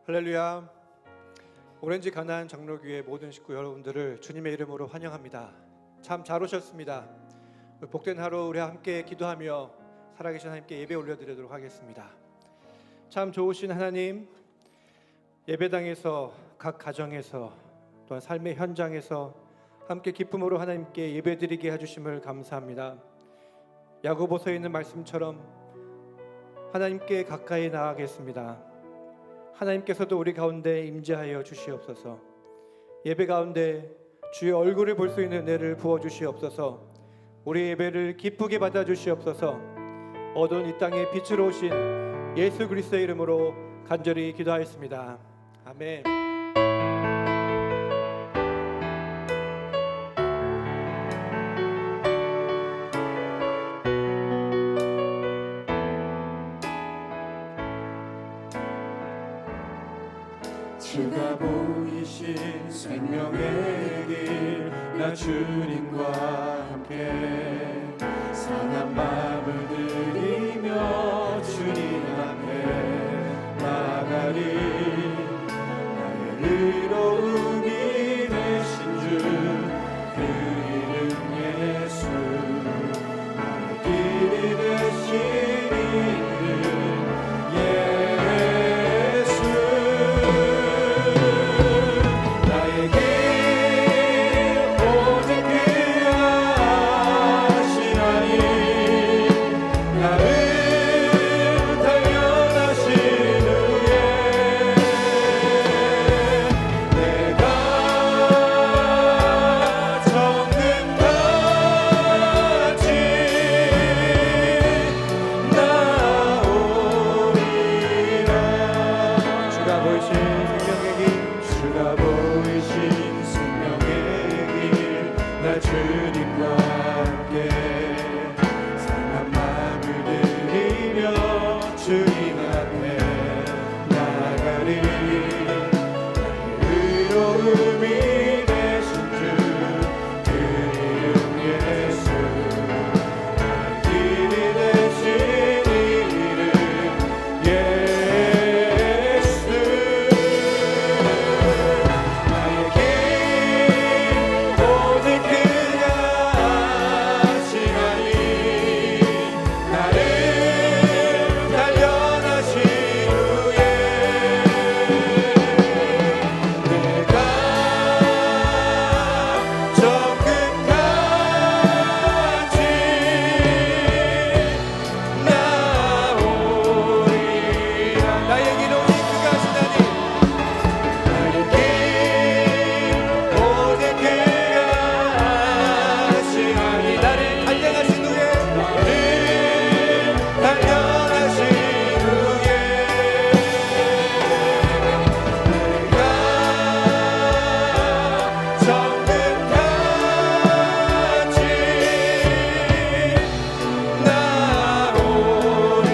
할렐루야. 오렌지 가나안 장로교회 모든 식구 여러분들을 주님의 이름으로 환영합니다. 참 잘 오셨습니다. 복된 하루 우리 함께 기도하며 살아계신 하나님께 예배 올려드리도록 하겠습니다. 참 좋으신 하나님, 예배당에서 각 가정에서 또한 삶의 현장에서 함께 기쁨으로 하나님께 예배드리게 해주심을 감사합니다. 야고보서에 있는 말씀처럼 하나님께 가까이 나아가겠습니다. 하나님께서도 우리 가운데 임재하여 주시옵소서. 예배 가운데 주의 얼굴을 볼 수 있는 은혜를 부어주시옵소서. 우리 예배를 기쁘게 받아주시옵소서. 어두운 이 땅에 빛으로 오신 예수 그리스도의 이름으로 간절히 기도하였습니다. 아멘. 주가 보이신 생명의 길, 나 주님과 함께 상한 마음을 들이며 주님 앞에 나가리. 나의 의로움이 되신 주, 그 이름 예수. 나의 길이 되신 이름 예수. 나의 길 오직 그가 아시나니. 나를 단련하신 후에 내가 정금같이 나오리라. 주가 보이신 생명의 길, 주가 보이신 생명의 길, 나 주님과 함께 상한 마음을 들이며 주님 앞에 나가리. 나의 의로움이 되신 주, 그 이름 예수. 나의 길이 되신 이름 예수. 나의 길 오직 그가 아시나니. 나를 단련하신 후에 내가 정금같이 나오리라. 나의 길 오직 그가 아시나니. 나의 길 오직 그가 아시나니. 나를 단련하신 후에 나를 단련하신 후에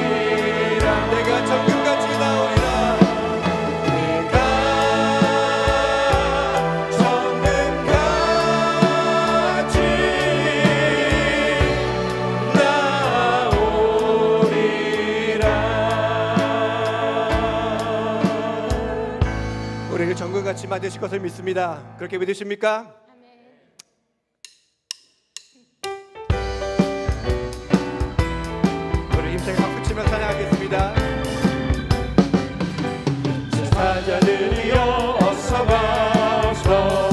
내가 정금같이 나오리라. 내가 정금같이 나오리라. 내가 정금같이 나오리라. 우리를 정금같이 만드실 것을 믿습니다. 그렇게 믿으십니까? 우리 힘차게 박수치며 찬양하겠습니다. 사자들이여 어서 와서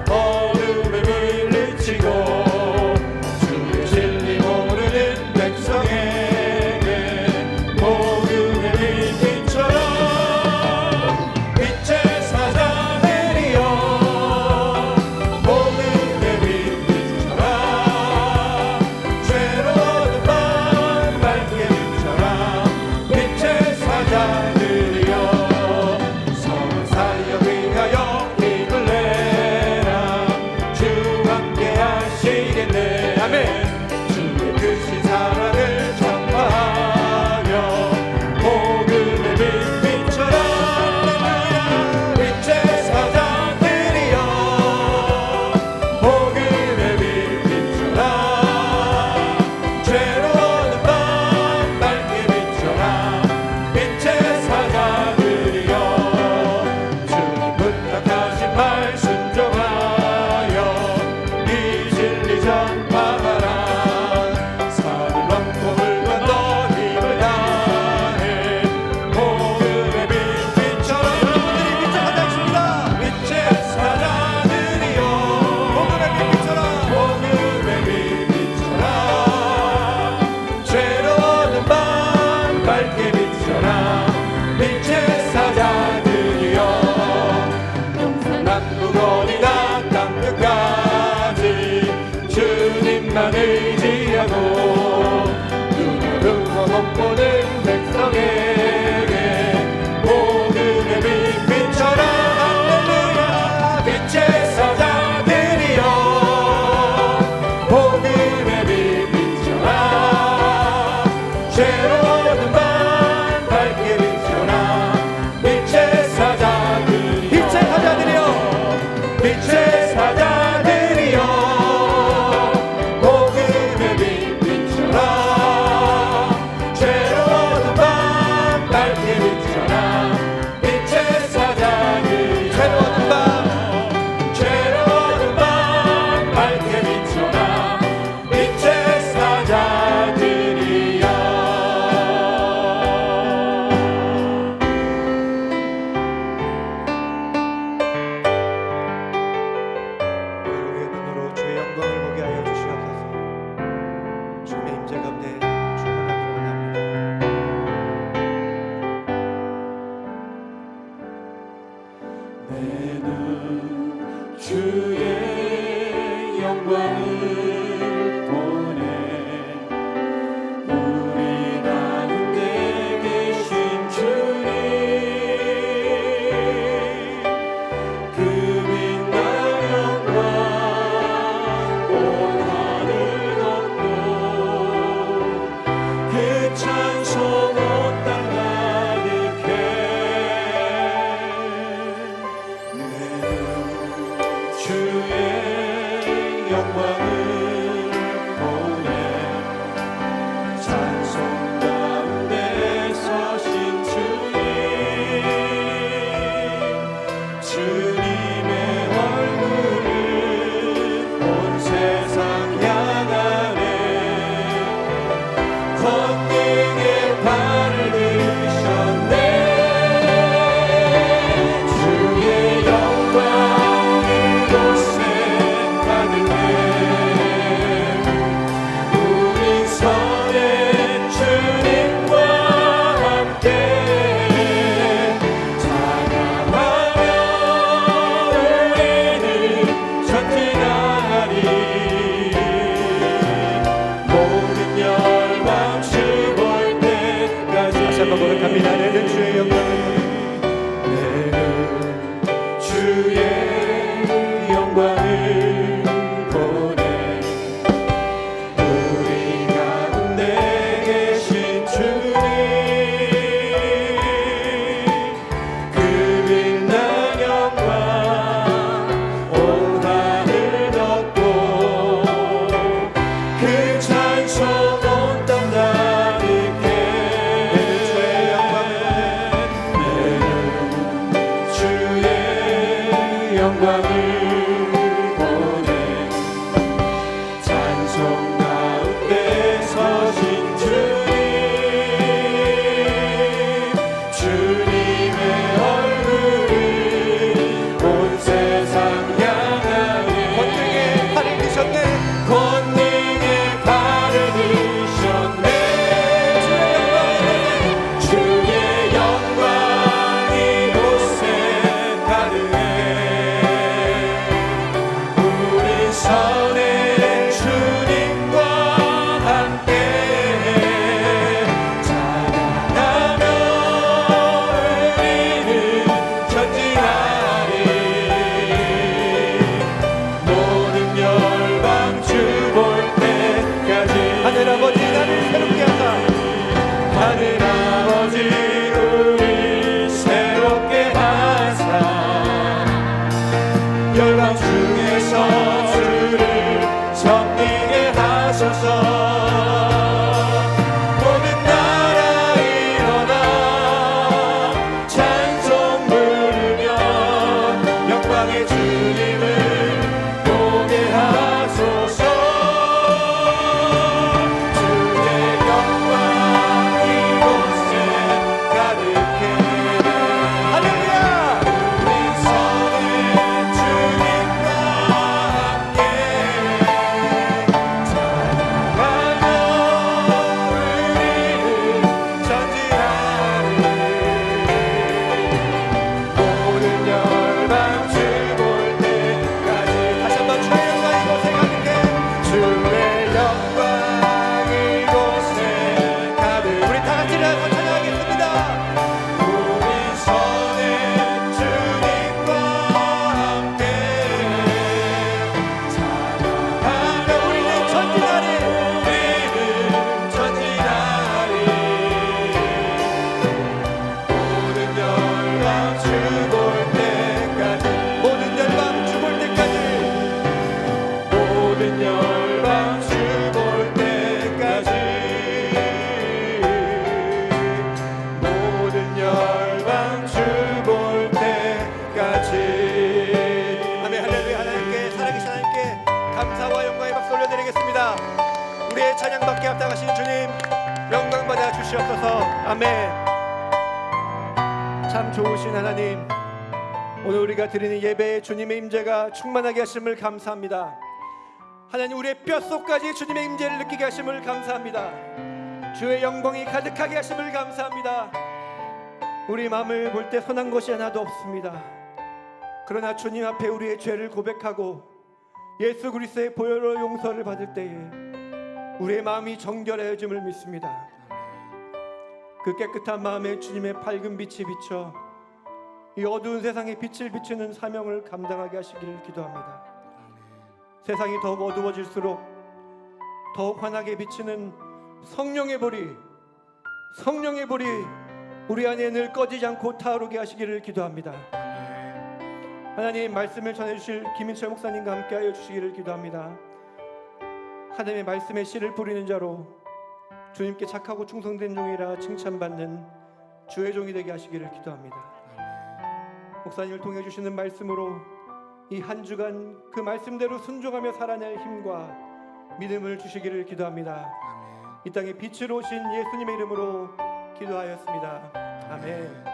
어둠에 물리치고 주의 진리 모르는 백성에게 복음의 빛처럼 빛의 사자들이여 복음의 빛처럼 죄로운 밤 밝게 비춰라. 빛의 사자들이여 성 사여 위하여 힘을 내라. 주 함께 하시겠네. 아멘. 주의 크신 사랑을 전파하며 복음의 빛처럼 빛의 사자들이여 복음의 빛처럼 죄로운 밤 밝게 비춰라. 빛의 사자들이여 주만 의지하고 눈으로 못 보는 백성에게 복음의 빛 비춰라. 할렐루야. 빛의 사자들이여 복음의 빛 비춰라. 죄로운 밤 밝게 비춰라. 빛의 사자들이여 빛의 사자들이여 빛의 사자들이여 복음의 빛 비춰라. 죄로운 밤 밝게 비춰라. 빛의 사자들이여 죄로운 밤 밝게 비춰라. 빛의 사자들이여 오늘 우리의 눈으로 주의 영광을 보게 하여 주시옵소서. 주님의 임재 가운데 충만하기를 원합니다. 내 눈 주의 영광을 보네. 우리 가운데 계신 주님 그 빛난 영광 온 하늘 덮고 그 찬송 온 땅 가득해. 주의 영광을 보내. 찬송 가운데 서신 주님의 얼굴을 온 세상 향하네. 권능의 발을 들으셨네. 주의 영광 이곳에 가득해. 우리 선의 주님과 함께 찬양하며 우리는 전진하리. 모든 열방 주 볼 때까지. 다시 한번 고백합니다. 내는 주의 영광을 내는 주의 영광을 보내. 우리 가운데 계신 주님 그 빛난 영광 온 하늘 덮고 그 찬송 온 땅 가득해. 주의 주의 영광을 보내. 찬송 가운데 서신 주님의 얼굴을 온 세상 향하네. 권능의 팔을 드셨네. 권능의 발을 드셨네. 주의 영광 이곳에 가득해. 우리 선의 주님과 함께 찬양하며 우리는 전진하리. 모든 열방 주 볼 때까지. 하늘 아버지 나를 새롭게 하사 하늘 아버지 우리 새롭게 하사. 열방 중에서 주를 섬기게 하소서. 모든 나라 일어나 찬송 부르며 영광의 주님을 보게 하소서. 주의 영광 이곳에 가득해. 할렐루야. 우리 선의 주님과 함께 찬양하며 우리의 찬양받게 합당하신 주님 영광 받아 주시옵소서. 아멘. 참 좋으신 하나님, 오늘 우리가 드리는 예배에 주님의 임재가 충만하게 하심을 감사합니다. 하나님, 우리의 뼛속까지 주님의 임재를 느끼게 하심을 감사합니다. 주의 영광이 가득하게 하심을 감사합니다. 우리 마음을 볼 때 선한 것이 하나도 없습니다. 그러나 주님 앞에 우리의 죄를 고백하고 예수 그리스도의 보혈로 용서를 받을 때에 우리의 마음이 정결해짐을 믿습니다. 그 깨끗한 마음에 주님의 밝은 빛이 비쳐 이 어두운 세상에 빛을 비추는 사명을 감당하게 하시기를 기도합니다. 세상이 더욱 어두워질수록 더욱 환하게 비치는 성령의 불이 우리 안에 늘 꺼지지 않고 타오르게 하시기를 기도합니다. 하나님, 말씀을 전해주실 김인철 목사님과 함께하여 주시기를 기도합니다. 하나님의 말씀에 씨를 뿌리는 자로 주님께 착하고 충성된 종이라 칭찬받는 주의 종이 되게 하시기를 기도합니다. 목사님을 통해 주시는 말씀으로 이 한 주간 그 말씀대로 순종하며 살아낼 힘과 믿음을 주시기를 기도합니다. 이 땅에 빛으로 오신 예수님의 이름으로 기도하였습니다. 아멘.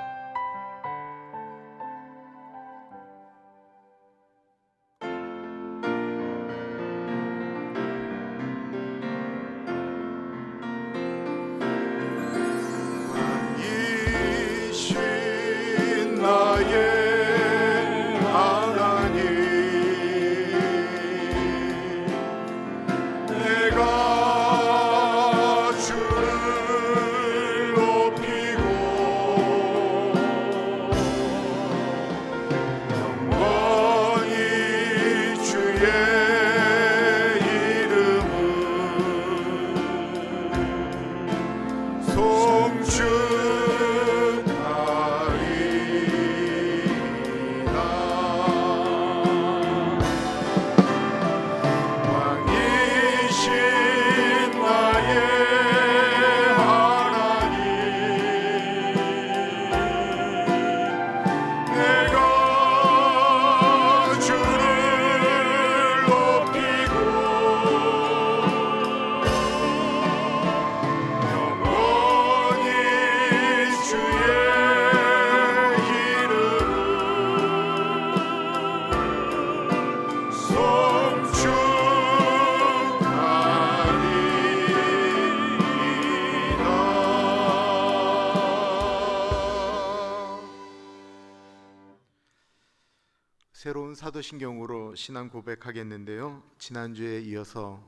새로운 사도신경으로 신앙 고백하겠는데요, 지난주에 이어서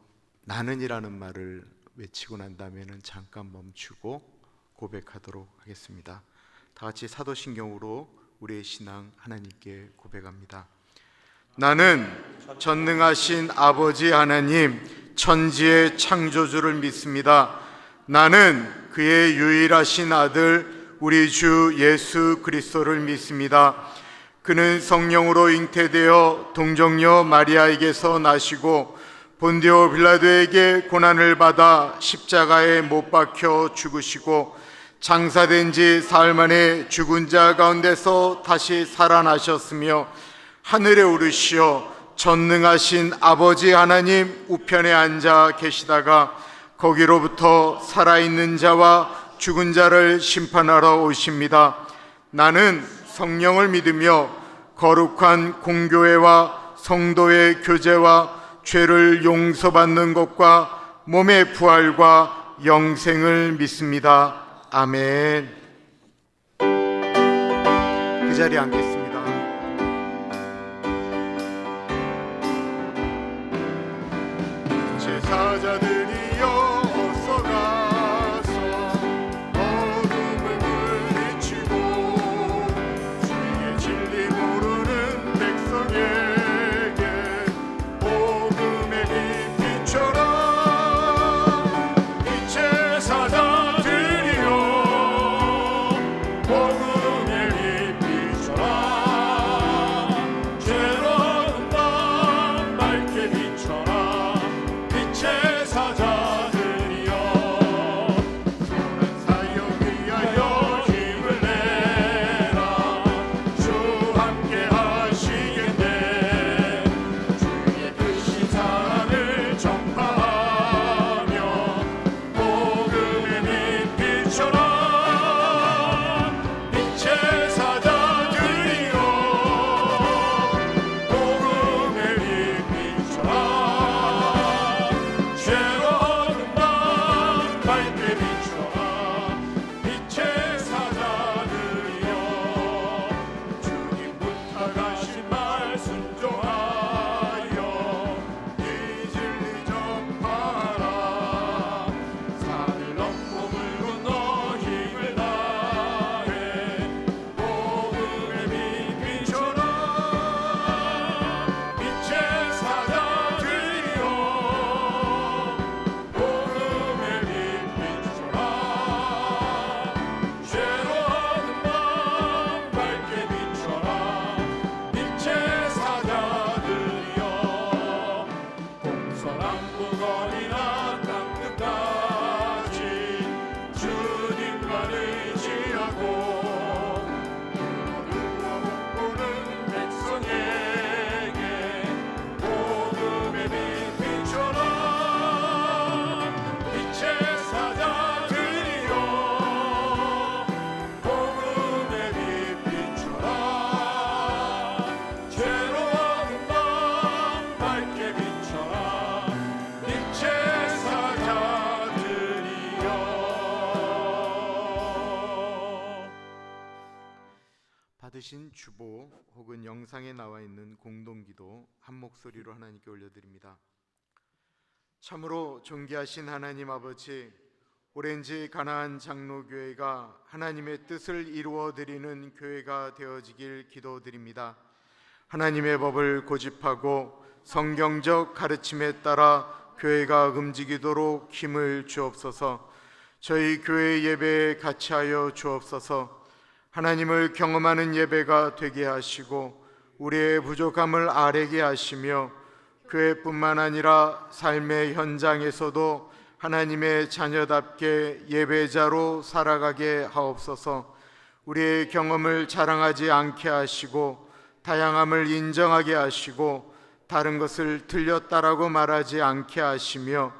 나는이라는 말을 외치고 난 다음에는 잠깐 멈추고 고백하도록 하겠습니다. 다 같이 사도신경으로 우리의 신앙 하나님께 고백합니다. 나는 전능하신 아버지 하나님, 천지의 창조주를 믿습니다. 나는 그의 유일하신 아들 우리 주 예수 그리스도를 믿습니다. 그는 성령으로 잉태되어 동정녀 마리아에게서 나시고 본디오 빌라도에게 고난을 받아 십자가에 못 박혀 죽으시고 장사된 지 사흘 만에 죽은 자 가운데서 다시 살아나셨으며 하늘에 오르시어 전능하신 아버지 하나님 우편에 앉아 계시다가 거기로부터 살아있는 자와 죽은 자를 심판하러 오십니다. 나는 성령을 믿으며 거룩한 공교회와 성도의 교제와 죄를 용서받는 것과 몸의 부활과 영생을 믿습니다. 아멘. 그 자리에 앉겠습니다. 제사자들이여 어서 가서 어둠을 물리치고 주의 진리 모르는 백성에게 복음의 빛 비춰라. 빛의 사자들이여 복음의 빛 비춰라. 죄로운 밤 밝게 비춰라. 빛의 사자들 대신 주보 혹은 영상에 나와 있는 공동기도 한 목소리로 하나님께 올려드립니다. 참으로 존귀하신 하나님 아버지, 오렌지 가나안 장로교회가 하나님의 뜻을 이루어드리는 교회가 되어지길 기도드립니다. 하나님의 법을 고집하고 성경적 가르침에 따라 교회가 움직이도록 힘을 주옵소서. 저희 교회 예배에 같이 하여 주옵소서. 하나님을 경험하는 예배가 되게 하시고 우리의 부족함을 아뢰게 하시며 교회뿐만 아니라 삶의 현장에서도 하나님의 자녀답게 예배자로 살아가게 하옵소서. 우리의 경험을 자랑하지 않게 하시고 다양함을 인정하게 하시고 다른 것을 틀렸다라고 말하지 않게 하시며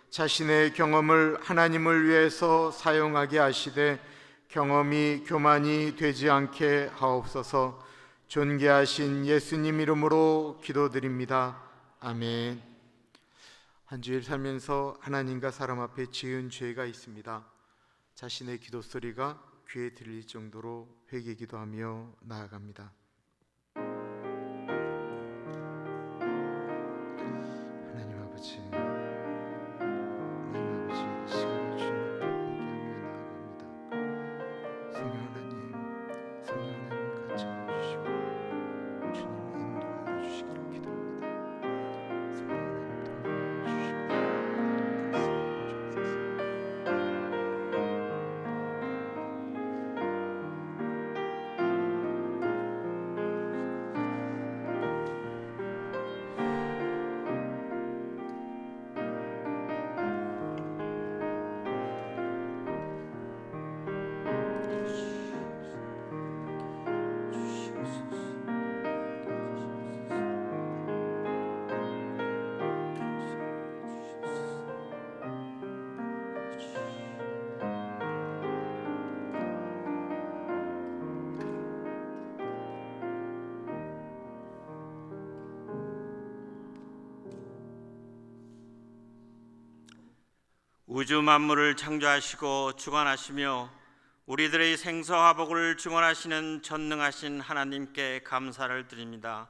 자신의 경험을 하나님을 위해서 사용하게 하시되 경험이 교만이 되지 않게 하옵소서. 존귀하신 예수님 이름으로 기도드립니다. 아멘. 한 주일 살면서 하나님과 사람 앞에 지은 죄가 있습니다. 자신의 기도 소리가 귀에 들릴 정도로 회개 기도하며 나아갑니다. 하나님 아버지, 시간을 주님 앞에 회개하며 나아갑니다. 성령 하나님 같이 해주시고 주님 인도하여 주시기를 기도합니다. 성령 하나님 우주 만물을 창조하시고 주관하시며 우리들의 생사화복을 주관하시는 전능하신 하나님께 감사를 드립니다.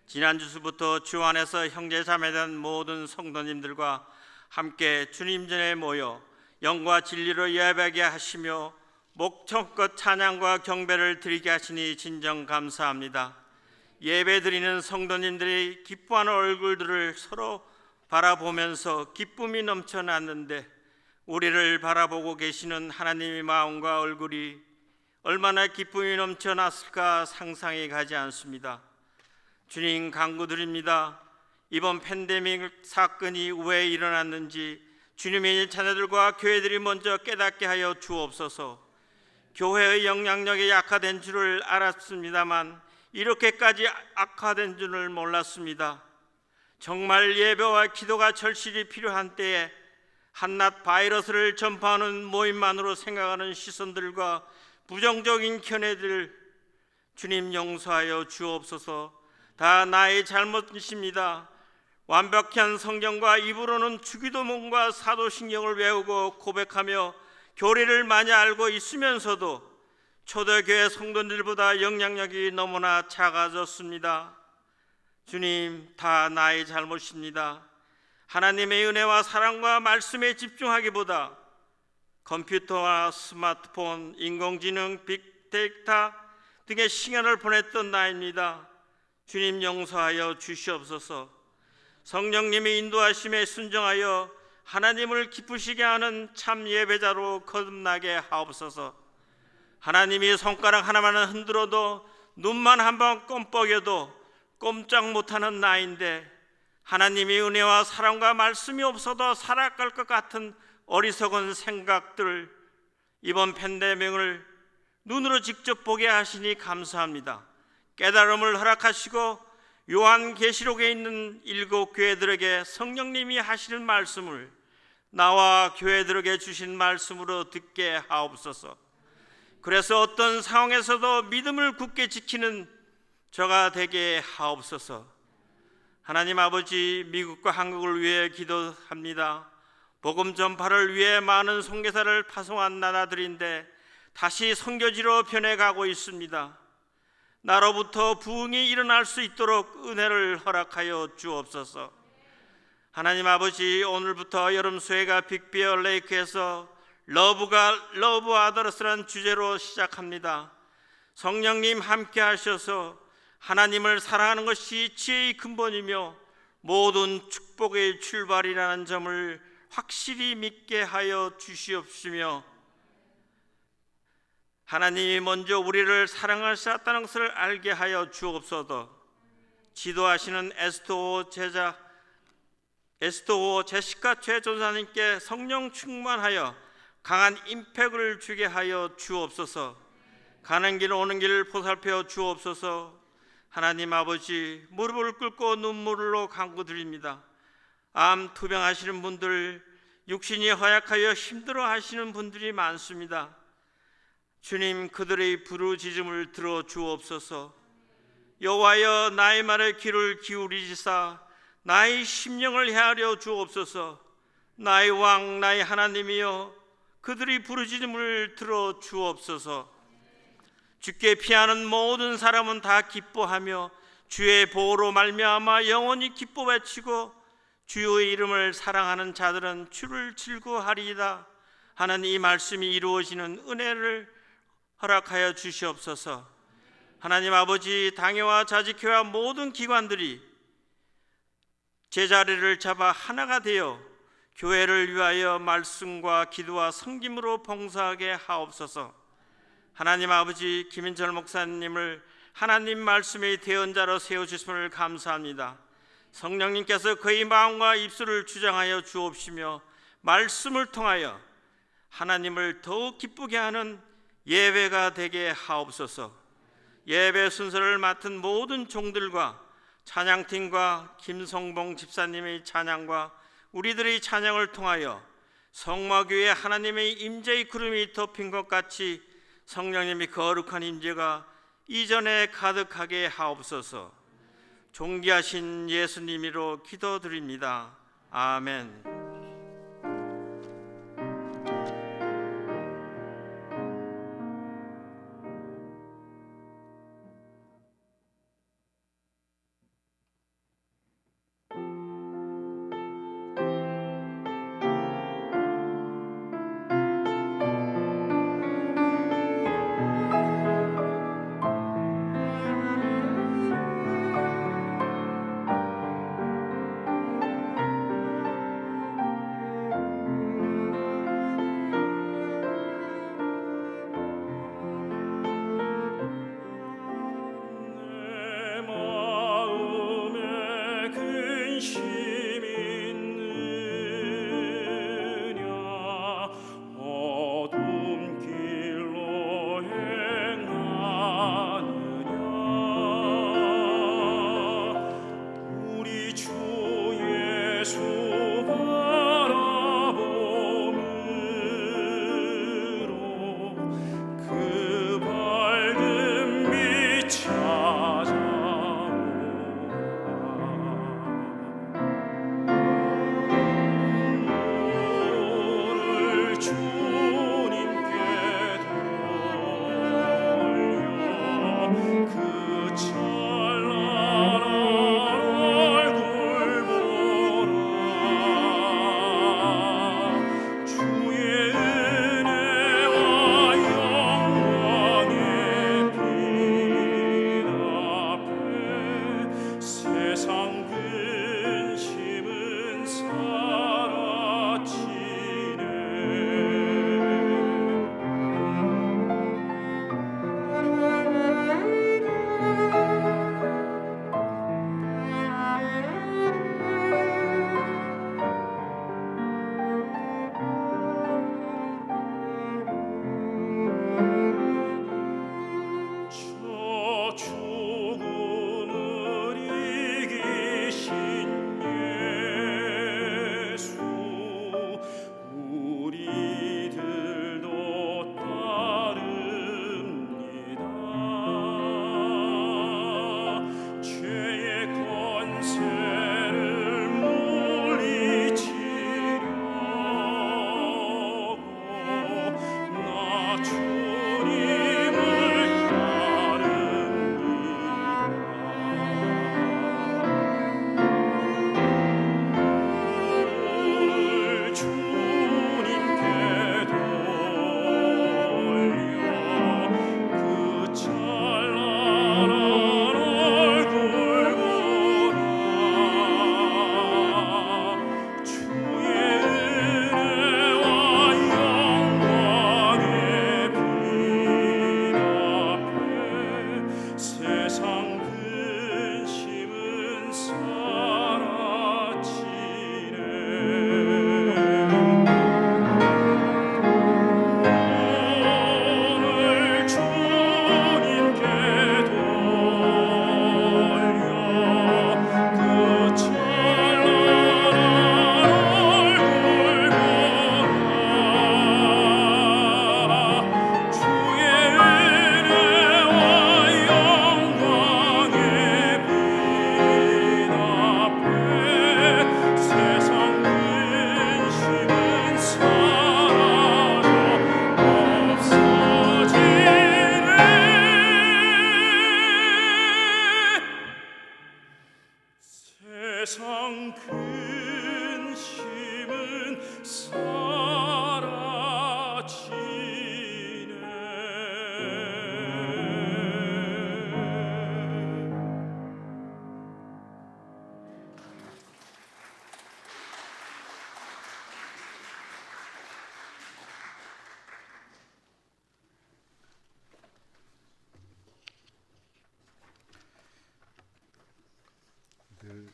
지난 주부터 주 안에서 형제자매된 모든 성도님들과 함께 주님 전에 모여 영과 진리로 예배하게 하시며 목청껏 찬양과 경배를 드리게 하시니 진정 감사합니다. 예배드리는 성도님들이 기뻐하는 얼굴들을 서로 바라보면서 기쁨이 넘쳐났는데 우리를 바라보고 계시는 하나님의 마음과 얼굴이 얼마나 기쁨이 넘쳐났을까 상상이 가지 않습니다. 주님 간구드립니다. 이번 팬데믹 사건이 왜 일어났는지 주님의 자녀들과 교회들이 먼저 깨닫게 하여 주옵소서. 교회의 영향력이 약화된 줄을 알았습니다만 이렇게까지 악화된 줄을 몰랐습니다. 정말 예배와 기도가 절실히 필요한 때에 한낱 바이러스를 전파하는 모임만으로 생각하는 시선들과 부정적인 견해들 주님 용서하여 주옵소서. 다 나의 잘못이십니다. 완벽한 성경과 입으로는 주기도문과 사도신경을 외우고 고백하며 교리를 많이 알고 있으면서도 초대교회 성도들보다 영향력이 너무나 작아졌습니다. 주님, 다 나의 잘못입니다. 하나님의 은혜와 사랑과 말씀에 집중하기보다 컴퓨터와 스마트폰, 인공지능, 빅데이터 등의 시간을 보냈던 나입니다. 주님 용서하여 주시옵소서. 성령님의 인도하심에 순종하여 하나님을 기쁘시게 하는 참 예배자로 거듭나게 하옵소서. 하나님이 손가락 하나만 흔들어도 눈만 한번 껌뻑여도 꼼짝 못하는 나인데 하나님의 은혜와 사랑과 말씀이 없어도 살아갈 것 같은 어리석은 생각들, 이번 팬데믹을 눈으로 직접 보게 하시니 감사합니다. 깨달음을 허락하시고 요한계시록에 있는 7 교회들에게 성령님이 하시는 말씀을 나와 교회들에게 주신 말씀으로 듣게 하옵소서. 그래서 어떤 상황에서도 믿음을 굳게 지키는 저가 되게 하옵소서. 하나님 아버지, 미국과 한국을 위해 기도합니다. 복음 전파를 위해 많은 선교사를 파송한 나라들인데 다시 선교지로 변해가고 있습니다. 나로부터 부흥이 일어날 수 있도록 은혜를 허락하여 주옵소서. 하나님 아버지, 오늘부터 여름 수혜가 빅비어 레이크에서 러브 아더스라는 주제로 시작합니다. 성령님 함께 하셔서 하나님을 사랑하는 것이 지혜의 근본이며 모든 축복의 출발이라는 점을 확실히 믿게 하여 주시옵시며, 하나님이 먼저 우리를 사랑하셨다는 것을 알게 하여 주옵소서. 지도하시는 에스토호 제시카 최 전사님께 성령 충만하여 강한 임팩을 주게 하여 주옵소서. 가는 길 오는 길 보살펴 주옵소서. 하나님 아버지, 무릎을 꿇고 눈물로 간구드립니다. 암 투병하시는 분들, 육신이 허약하여 힘들어 하시는 분들이 많습니다. 주님, 그들의 부르짖음을 들어 주옵소서. 여호와여, 나의 말에 귀를 기울이시사 나의 심령을 헤아려 주옵소서. 나의 왕, 나의 하나님이여, 그들의 부르짖음을 들어 주옵소서. 주께 피하는 모든 사람은 다 기뻐하며 주의 보호로 말미암아 영원히 기뻐 외치고 주의 이름을 사랑하는 자들은 주를 즐거워하리이다 하는 이 말씀이 이루어지는 은혜를 허락하여 주시옵소서. 하나님 아버지, 당회와 자직회와 모든 기관들이 제자리를 잡아 하나가 되어 교회를 위하여 말씀과 기도와 섬김으로 봉사하게 하옵소서. 하나님 아버지, 김인철 목사님을 하나님 말씀의 대언자로 세워주심을 감사합니다. 성령님께서 그의 마음과 입술을 주장하여 주옵시며 말씀을 통하여 하나님을 더욱 기쁘게 하는 예배가 되게 하옵소서. 예배 순서를 맡은 모든 종들과 찬양팀과 김성봉 집사님의 찬양과 우리들의 찬양을 통하여 성마교회 하나님의 임재의 구름이 덮인 것 같이 성령님의 거룩한 임재가 이전에 가득하게 하옵소서. 존귀하신 예수님으로 기도드립니다. 아멘.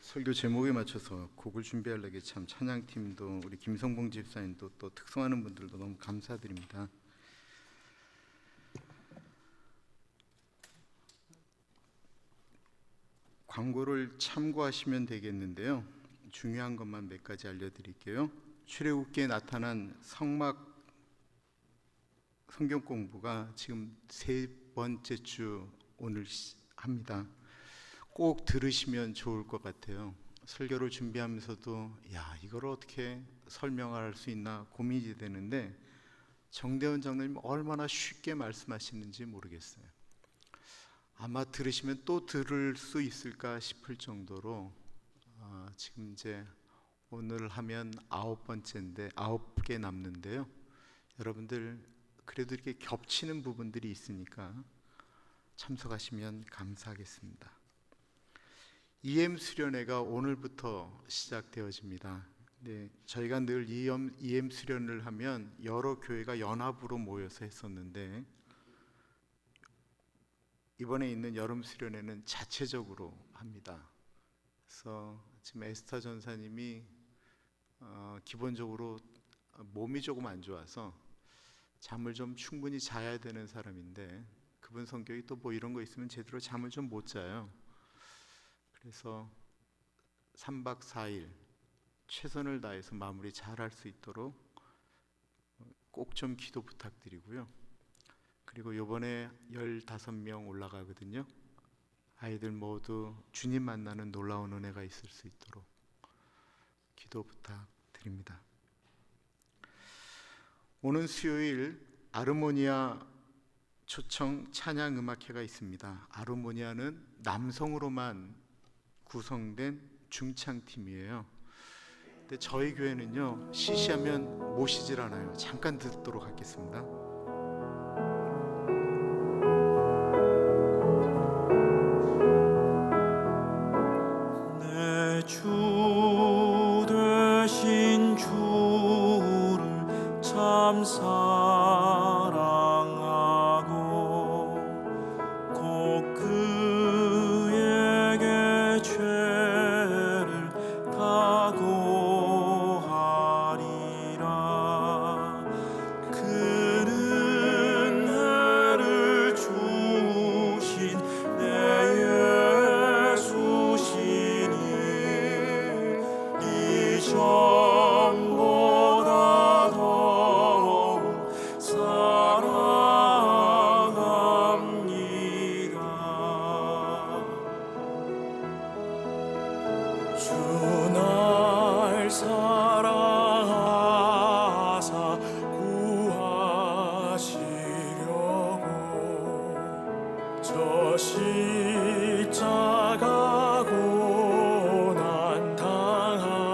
설교 제목에 맞춰서 곡을 준비하려고 참 찬양팀도 우리 김성봉 집사님도 또 특성하는 분들도 너무 감사드립니다. 광고를 참고하시면 되겠는데요. 중요한 것만 몇 가지 알려드릴게요. 출애굽기에 나타난 성막 성경 공부가 지금 3번째 주 오늘 합니다. 꼭 들으시면 좋을 것 같아요. 설교를 준비하면서도 이걸 어떻게 설명할 수 있나 고민이 되는데 정대원 장로님 얼마나 쉽게 말씀하시는지 모르겠어요. 아마 들으시면 또 들을 수 있을까 싶을 정도로 지금 이제 오늘 하면 9번째인데 9개 남는데요. 여러분들 그래도 이렇게 겹치는 부분들이 있으니까 참석하시면 감사하겠습니다. EM 수련회가 오늘부터 시작되어집니다. 네, 저희가 늘 EM 수련을 하면 여러 교회가 연합으로 모여서 했었는데 이번에 있는 여름 수련회는 자체적으로 합니다. 그래서 지금 에스타 전사님이 기본적으로 몸이 조금 안 좋아서 잠을 좀 충분히 자야 되는 사람인데 그분 성격이 또 뭐 이런 거 있으면 제대로 잠을 좀 못 자요. 그래서 3박 4일 최선을 다해서 마무리 잘할 수 있도록 꼭 좀 기도 부탁드리고요. 그리고 이번에 15명 올라가거든요. 아이들 모두 주님 만나는 놀라운 은혜가 있을 수 있도록 기도 부탁드립니다. 오는 수요일 아르모니아 초청 찬양 음악회가 있습니다. 아르모니아는 남성으로만 구성된 중창팀이에요. 근데 저희 교회는요 시시하면 모시질 않아요. 잠깐 듣도록 하겠습니다. 내 주 되신 주를 참 사랑하고 곧 그에게 죄를 각오하리라. 그는 은혜를 주신 내 예수시니 이전보다 더욱 사랑합니다. 주 날 사랑하사 구하시려고 저 십자가 고난 당하셨도다.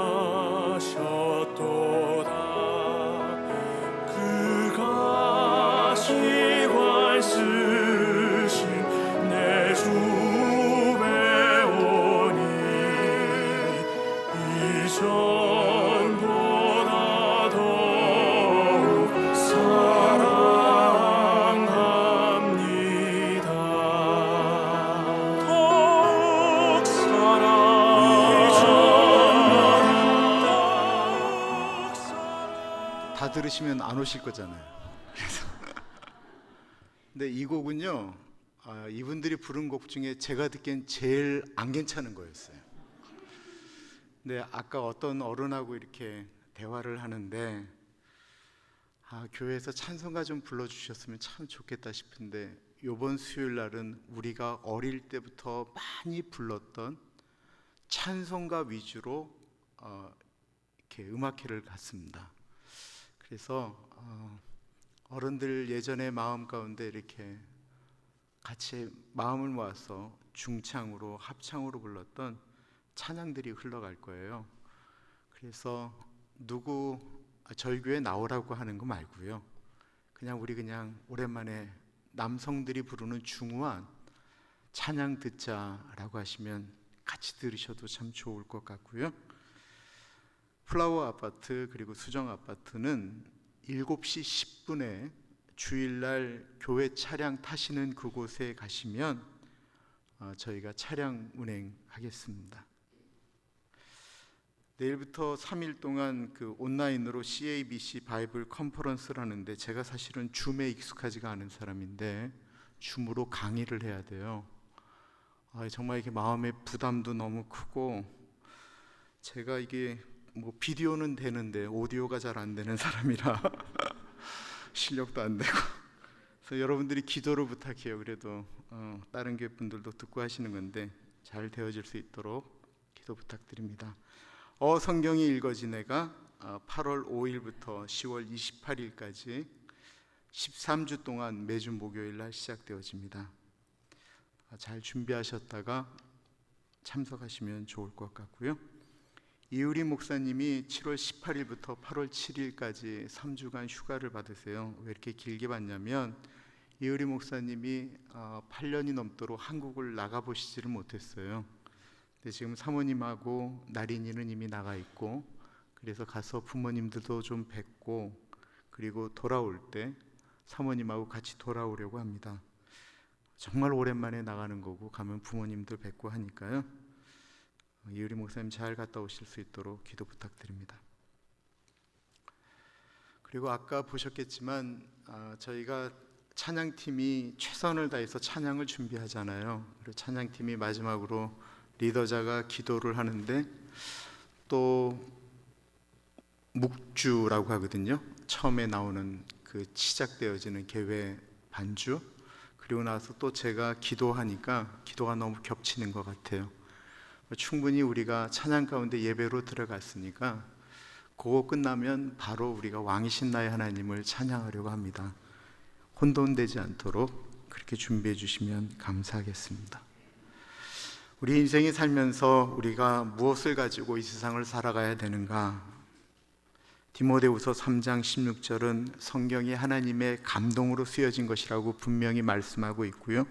그가 시관 쓰신 내 주 배우니 이전보다 더욱 사랑합니다. 더욱 사랑. 다 들으시면 안 오실 거잖아요. 근데 이 곡은요 이분들이 부른 곡 중에 제가 듣기엔 제일 안 괜찮은 거였어요. 근데 아까 어떤 어른하고 이렇게 대화를 하는데 교회에서 찬송가 좀 불러주셨으면 참 좋겠다 싶은데 이번 수요일 날은 우리가 어릴 때부터 많이 불렀던 찬송가 위주로 이렇게 음악회를 갔습니다. 그래서 어른들 예전에 마음 가운데 이렇게 같이 마음을 모아서 중창으로 합창으로 불렀던 찬양들이 흘러갈 거예요. 그래서 저희 교회 나오라고 하는 거 말고요. 그냥 우리 오랜만에 남성들이 부르는 중후한 찬양 듣자라고 하시면 같이 들으셔도 참 좋을 것 같고요. 플라워 아파트 그리고 수정 아파트는 7시 10분에 주일날 교회 차량 타시는 그곳에 가시면 저희가 차량 운행하겠습니다. 내일부터 3일 동안 그 온라인으로 CABC 바이블 컨퍼런스를 하는데, 제가 사실은 줌에 익숙하지가 않은 사람인데 줌으로 강의를 해야 돼요. 정말 이게 마음의 부담도 너무 크고, 제가 이게 뭐 비디오는 되는데 오디오가 잘 안 되는 사람이라 실력도 안 되고, 그래서 여러분들이 기도를 부탁해요. 그래도 다른 교회 분들도 듣고 하시는 건데 잘 되어질 수 있도록 기도 부탁드립니다. 성경이 읽어지네가 8월 5일부터 10월 28일까지 13주 동안 매주 목요일 날 시작되어집니다. 잘 준비하셨다가 참석하시면 좋을 것 같고요. 이유리 목사님이 7월 18일부터 8월 7일까지 3주간 휴가를 받으세요. 왜 이렇게 길게 받냐면, 이유리 목사님이 8년이 넘도록 한국을 나가보시지를 못했어요. 근데 지금 사모님하고 나린이는 이미 나가 있고, 그래서 가서 부모님들도 좀 뵙고, 그리고 돌아올 때 사모님하고 같이 돌아오려고 합니다. 정말 오랜만에 나가는 거고, 가면 부모님들 뵙고 하니까요. 이유리 목사님 잘 갔다 오실 수 있도록 기도 부탁드립니다. 그리고 아까 보셨겠지만 저희가 찬양팀이 최선을 다해서 찬양을 준비하잖아요. 그리고 찬양팀이 마지막으로 리더자가 기도를 하는데, 또 묵주라고 하거든요. 처음에 나오는 그 시작되어지는 개회 반주, 그리고 나서 또 제가 기도하니까 기도가 너무 겹치는 것 같아요. 충분히 우리가 찬양 가운데 예배로 들어갔으니까 그거 끝나면 바로 우리가 왕이신 나의 하나님을 찬양하려고 합니다. 혼돈되지 않도록 그렇게 준비해 주시면 감사하겠습니다. 우리 인생이 살면서 우리가 무엇을 가지고 이 세상을 살아가야 되는가? 디모데후서 3장 16절은 성경이 하나님의 감동으로 쓰여진 것이라고 분명히 말씀하고 있고요.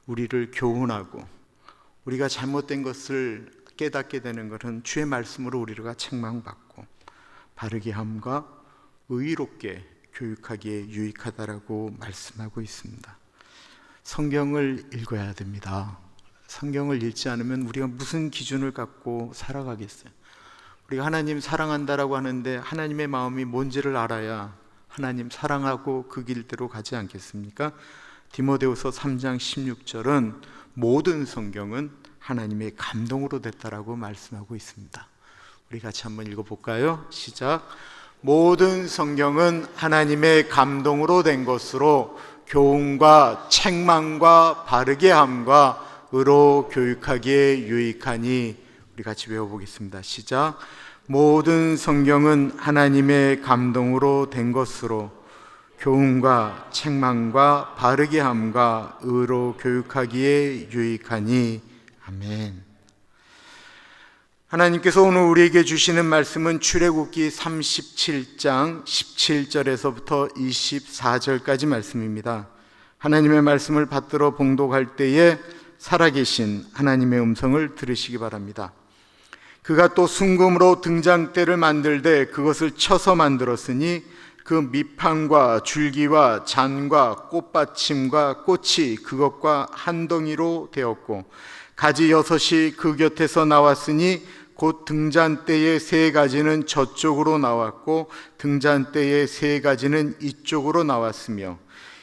우리를 교훈하고, 우리가 잘못된 것을 깨닫게 되는 것은 주의 말씀으로 우리가 책망받고 바르게 함과 의롭게 교육하기에 유익하다라고 말씀하고 있습니다. 성경을 읽어야 됩니다. 성경을 읽지 않으면 우리가 무슨 기준을 갖고 살아가겠어요? 우리가 하나님 사랑한다라고 하는데 하나님의 마음이 뭔지를 알아야 하나님 사랑하고 그 길대로 가지 않겠습니까? 디모데후서 3장 16절은 모든 성경은 하나님의 감동으로 됐다라고 말씀하고 있습니다. 우리 같이 한번 읽어볼까요? 시작. 모든 성경은 하나님의 감동으로 된 것으로 교훈과 책망과 바르게 함과 의로 교육하기에 유익하니. 우리 같이 외워보겠습니다. 시작. 모든 성경은 하나님의 감동으로 된 것으로 교훈과 책망과 바르게 함과 의로 교육하기에 유익하니. 아멘. 하나님께서 오늘 우리에게 주시는 말씀은 출애굽기 37장 17절에서부터 24절까지 말씀입니다. 하나님의 말씀을 받들어 봉독할 때에 살아계신 하나님의 음성을 들으시기 바랍니다. 그가 또 순금으로 등잔대를 만들되 그것을 쳐서 만들었으니 그 밑판과 줄기와 잔과 꽃받침과 꽃이 그것과 한 덩이로 되었고, 가지 6이 그 곁에서 나왔으니 곧 등잔대의 3가지는 저쪽으로 나왔고 등잔대의 3가지는 이쪽으로 나왔으며,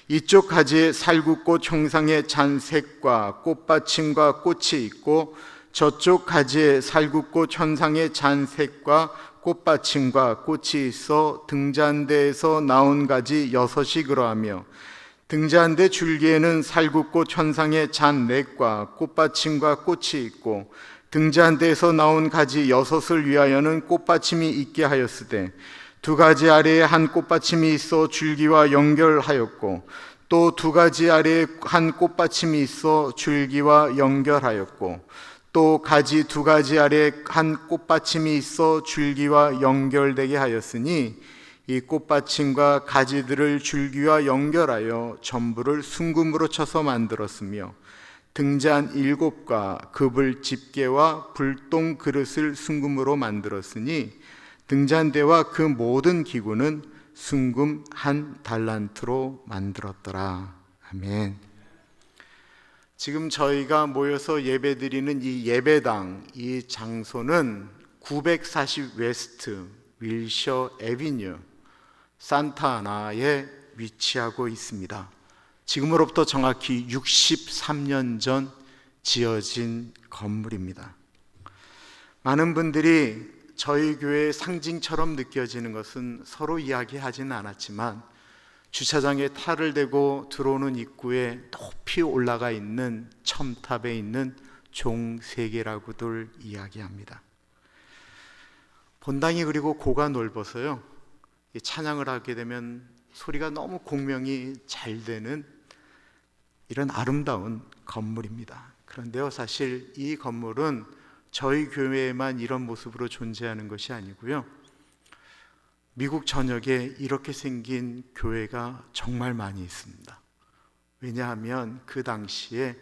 이쪽 가지에 살구꽃 형상의 잔색과 꽃받침과 꽃이 있고 저쪽 가지에 살구꽃 현상의 잔색과 꽃받침과 꽃이 있어 등잔대에서 나온 가지 6이 그러하며, 등잔대 줄기에는 살구꽃 현상의 잔넷과 꽃받침과 꽃이 있고 등잔대에서 나온 가지 6을 위하여는 꽃받침이 있게 하였으되, 2가지 아래에 한 꽃받침이 있어 줄기와 연결하였고 또 2가지 아래에 한 꽃받침이 있어 줄기와 연결하였고 또 가지 2가지 아래에 한 꽃받침이 있어 줄기와 연결되게 하였으니, 이 꽃받침과 가지들을 줄기와 연결하여 전부를 순금으로 쳐서 만들었으며, 등잔 7과 급을 집게와 불똥 그릇을 순금으로 만들었으니, 등잔대와 그 모든 기구는 순금 1달란트로 만들었더라. 아멘. 지금 저희가 모여서 예배드리는 이 예배당, 이 장소는 940 웨스트 윌셔 애비뉴 산타아나에 위치하고 있습니다. 지금으로부터 정확히 63년 전 지어진 건물입니다. 많은 분들이 저희 교회의 상징처럼 느껴지는 것은 서로 이야기하지는 않았지만 주차장에 탈을 대고 들어오는 입구에 높이 올라가 있는 첨탑에 있는 종 3개라고들 이야기합니다. 본당이 그리고 고가 넓어서요, 찬양을 하게 되면 소리가 너무 공명이 잘 되는 이런 아름다운 건물입니다. 그런데요, 사실 이 건물은 저희 교회에만 이런 모습으로 존재하는 것이 아니고요, 미국 전역에 이렇게 생긴 교회가 정말 많이 있습니다. 왜냐하면 그 당시에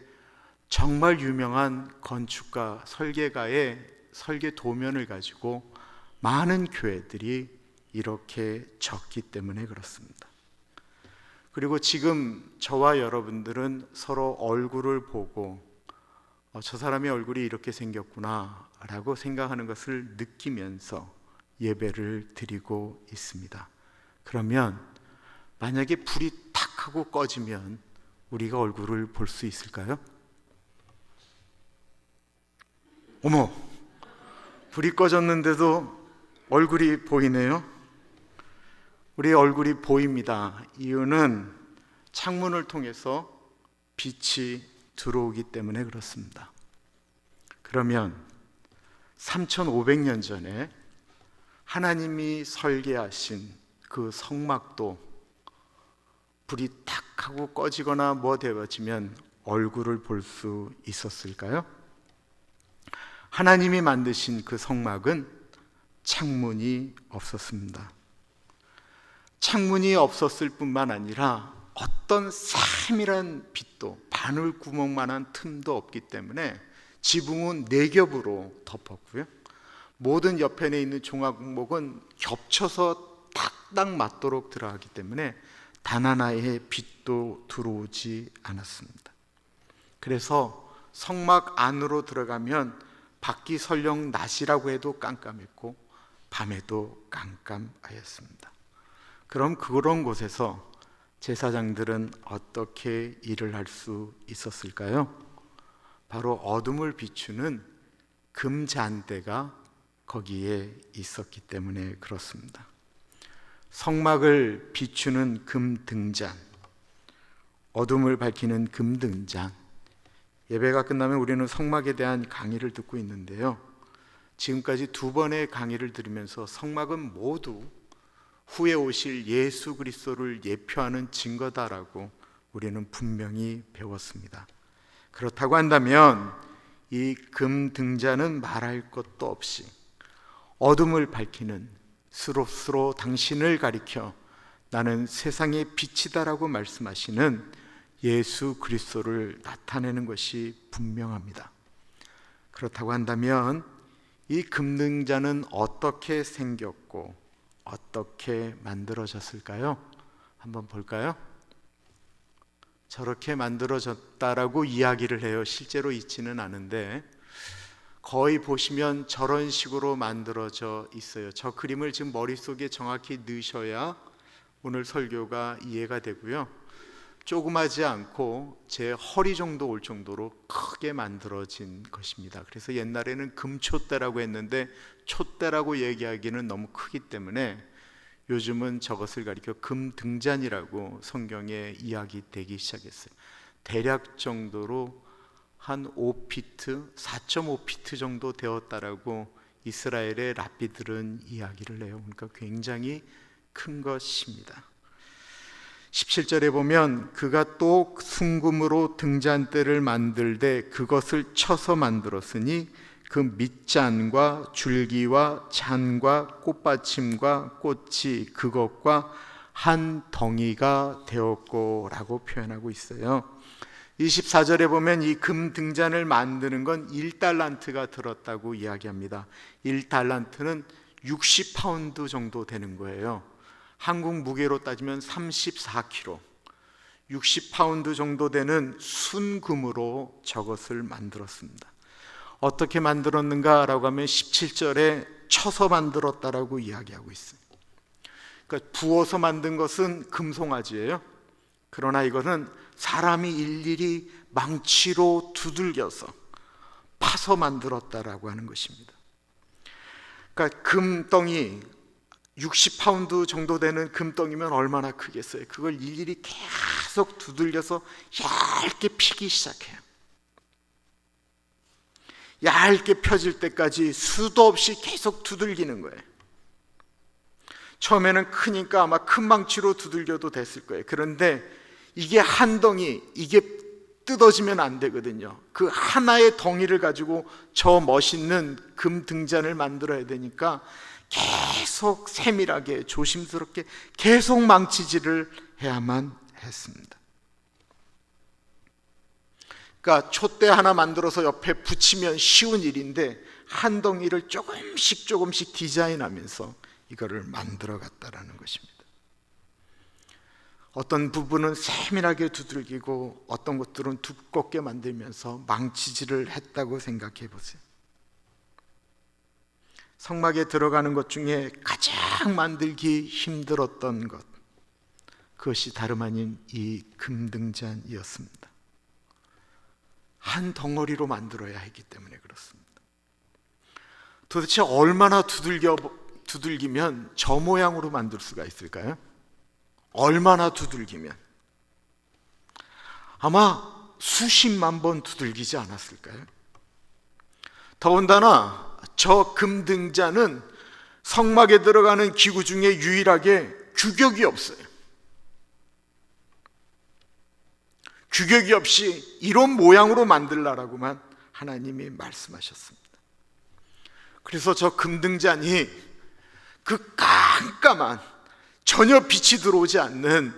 정말 유명한 건축가, 설계가의 설계 도면을 가지고 많은 교회들이 이렇게 적기 때문에 그렇습니다. 그리고 지금 저와 여러분들은 서로 얼굴을 보고 저 사람의 얼굴이 이렇게 생겼구나 라고 생각하는 것을 느끼면서 예배를 드리고 있습니다. 그러면 만약에 불이 탁 하고 꺼지면 우리가 얼굴을 볼 수 있을까요? 어머, 불이 꺼졌는데도 얼굴이 보이네요. 우리 얼굴이 보입니다. 이유는 창문을 통해서 빛이 들어오기 때문에 그렇습니다. 그러면 3500년 전에 하나님이 설계하신 그 성막도 불이 탁 하고 꺼지거나 뭐 되어지면 얼굴을 볼 수 있었을까요? 하나님이 만드신 그 성막은 창문이 없었습니다. 창문이 없었을 뿐만 아니라 어떤 세밀한 빛도 바늘구멍만한 틈도 없기 때문에 지붕은 4겹으로 덮었고요, 모든 옆에 있는 종합목은 겹쳐서 딱딱 맞도록 들어가기 때문에 단 하나의 빛도 들어오지 않았습니다. 그래서 성막 안으로 들어가면 밖이 설령 낮이라고 해도 깜깜했고 밤에도 깜깜하였습니다. 그럼 그런 곳에서 제사장들은 어떻게 일을 할 수 있었을까요? 바로 어둠을 비추는 금잔대가 거기에 있었기 때문에 그렇습니다. 성막을 비추는 금등잔, 어둠을 밝히는 금등잔. 예배가 끝나면 우리는 성막에 대한 강의를 듣고 있는데요, 지금까지 2번의 강의를 들으면서 성막은 모두 후에 오실 예수 그리스도를 예표하는 증거다라고 우리는 분명히 배웠습니다. 그렇다고 한다면 이 금등잔은 말할 것도 없이 어둠을 밝히는, 스스로 당신을 가리켜 나는 세상의 빛이다라고 말씀하시는 예수 그리스도를 나타내는 것이 분명합니다. 그렇다고 한다면 이 금등잔은 어떻게 생겼고 어떻게 만들어졌을까요? 한번 볼까요? 저렇게 만들어졌다라고 이야기를 해요. 실제로 있지는 않은데 거의 보시면 저런 식으로 만들어져 있어요. 저 그림을 지금 머릿속에 정확히 넣으셔야 오늘 설교가 이해가 되고요, 조그마지 않고 제 허리 정도 올 정도로 크게 만들어진 것입니다. 그래서 옛날에는 금촛대라고 했는데 촛대라고 얘기하기는 너무 크기 때문에 요즘은 저것을 가리켜 금등잔이라고 성경에 이야기되기 시작했어요. 대략 정도로 한 5피트, 4.5피트 정도 되었다라고 이스라엘의 랍비들은 이야기를 해요. 그러니까 굉장히 큰 것입니다. 17절에 보면 그가 또 순금으로 등잔대를 만들되 그것을 쳐서 만들었으니 그 밑잔과 줄기와 잔과 꽃받침과 꽃이 그것과 한 덩이가 되었고 라고 표현하고 있어요. 24절에 보면 이 금등잔을 만드는 건 1달란트가 들었다고 이야기합니다. 1달란트는 60파운드 정도 되는 거예요. 한국 무게로 따지면 34kg, 60파운드 정도 되는 순금으로 저것을 만들었습니다. 어떻게 만들었는가라고 하면 17절에 쳐서 만들었다라고 이야기하고 있어요. 그러니까 부어서 만든 것은 금송아지예요. 그러나 이거는 사람이 일일이 망치로 두들겨서 파서 만들었다라고 하는 것입니다. 그러니까 금덩이 60파운드 정도 되는 금덩이면 얼마나 크겠어요? 그걸 일일이 계속 두들겨서 얇게 피기 시작해요. 얇게 펴질 때까지 수도 없이 계속 두들기는 거예요. 처음에는 크니까 아마 큰 망치로 두들겨도 됐을 거예요. 그런데 이게 한 덩이, 이게 뜯어지면 안 되거든요. 그 하나의 덩이를 가지고 저 멋있는 금 등잔을 만들어야 되니까 계속 세밀하게 조심스럽게 계속 망치질을 해야만 했습니다. 그러니까 촛대 하나 만들어서 옆에 붙이면 쉬운 일인데 한 덩이를 조금씩 디자인하면서 이거를 만들어 갔다라는 것입니다. 어떤 부분은 세밀하게 두들기고 어떤 것들은 두껍게 만들면서 망치질을 했다고 생각해 보세요. 성막에 들어가는 것 중에 가장 만들기 힘들었던 것, 그것이 다름 아닌 이 금등잔이었습니다. 한 덩어리로 만들어야 했기 때문에 그렇습니다. 도대체 얼마나 두들기면 저 모양으로 만들 수가 있을까요? 얼마나 두들기면? 아마 수십만 번 두들기지 않았을까요? 더군다나 저 금등잔은 성막에 들어가는 기구 중에 유일하게 규격이 없어요. 규격이 없이 이런 모양으로 만들라라고만 하나님이 말씀하셨습니다. 그래서 저 금등잔이 그 깜깜한 전혀 빛이 들어오지 않는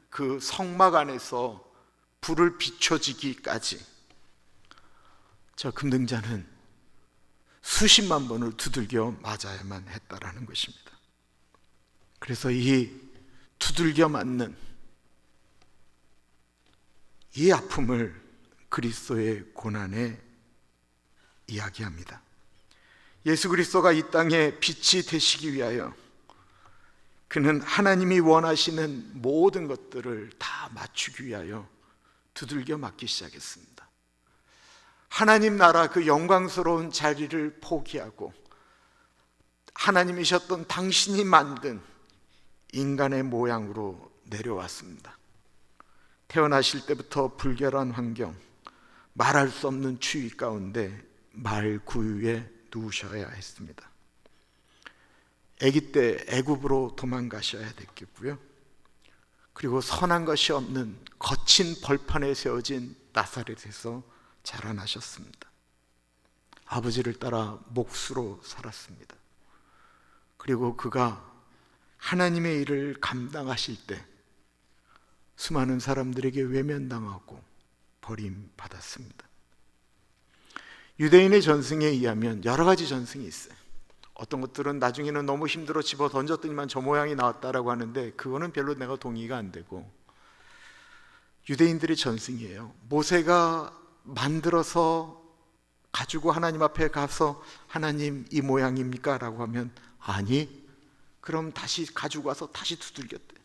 그 성막 안에서 불을 비춰지기까지 저 금등잔은 수십만 번을 두들겨 맞아야만 했다라는 것입니다. 그래서 이 두들겨 맞는 이 아픔을 그리스도의 고난에 이야기합니다. 예수 그리스도가 이 땅에 빛이 되시기 위하여 그는 하나님이 원하시는 모든 것들을 다 맞추기 위하여 두들겨 맞기 시작했습니다. 하나님 나라 그 영광스러운 자리를 포기하고 하나님이셨던 당신이 만든 인간의 모양으로 내려왔습니다. 태어나실 때부터 불결한 환경, 말할 수 없는 추위 가운데 말구유에 누우셔야 했습니다. 아기 때 애굽으로 도망가셔야 됐겠고요. 그리고 선한 것이 없는 거친 벌판에 세워진 나사렛에서 자라나셨습니다. 아버지를 따라 목수로 살았습니다. 그리고 그가 하나님의 일을 감당하실 때 수많은 사람들에게 외면당하고 버림받았습니다. 유대인의 전승에 의하면 여러 가지 전승이 있어요. 어떤 것들은 나중에는 너무 힘들어 집어 던졌더니만 저 모양이 나왔다라고 하는데 그거는 별로 내가 동의가 안 되고, 유대인들의 전승이에요. 모세가 만들어서 가지고 하나님 앞에 가서 하나님 이 모양입니까? 라고 하면 아니, 그럼 다시 가지고 와서 다시 두들겼대.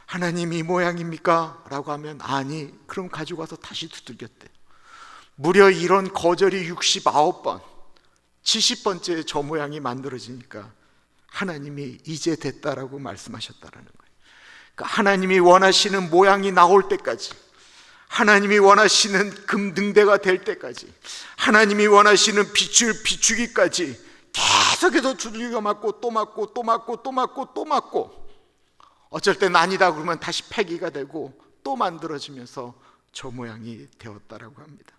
하나님 이 모양입니까? 라고 하면 아니, 그럼 가지고 와서 다시 두들겼대. 무려 이런 거절이 69번, 70번째 저 모양이 만들어지니까 하나님이 이제 됐다라고 말씀하셨다라는 거예요. 그러니까 하나님이 원하시는 모양이 나올 때까지, 하나님이 원하시는 금등대가 될 때까지, 하나님이 원하시는 빛을 비추기까지 계속해서 두들겨 맞고 또 맞고 또 맞고 또 맞고 또 맞고, 어쩔 땐 아니다 그러면 다시 폐기가 되고 또 만들어지면서 저 모양이 되었다라고 합니다.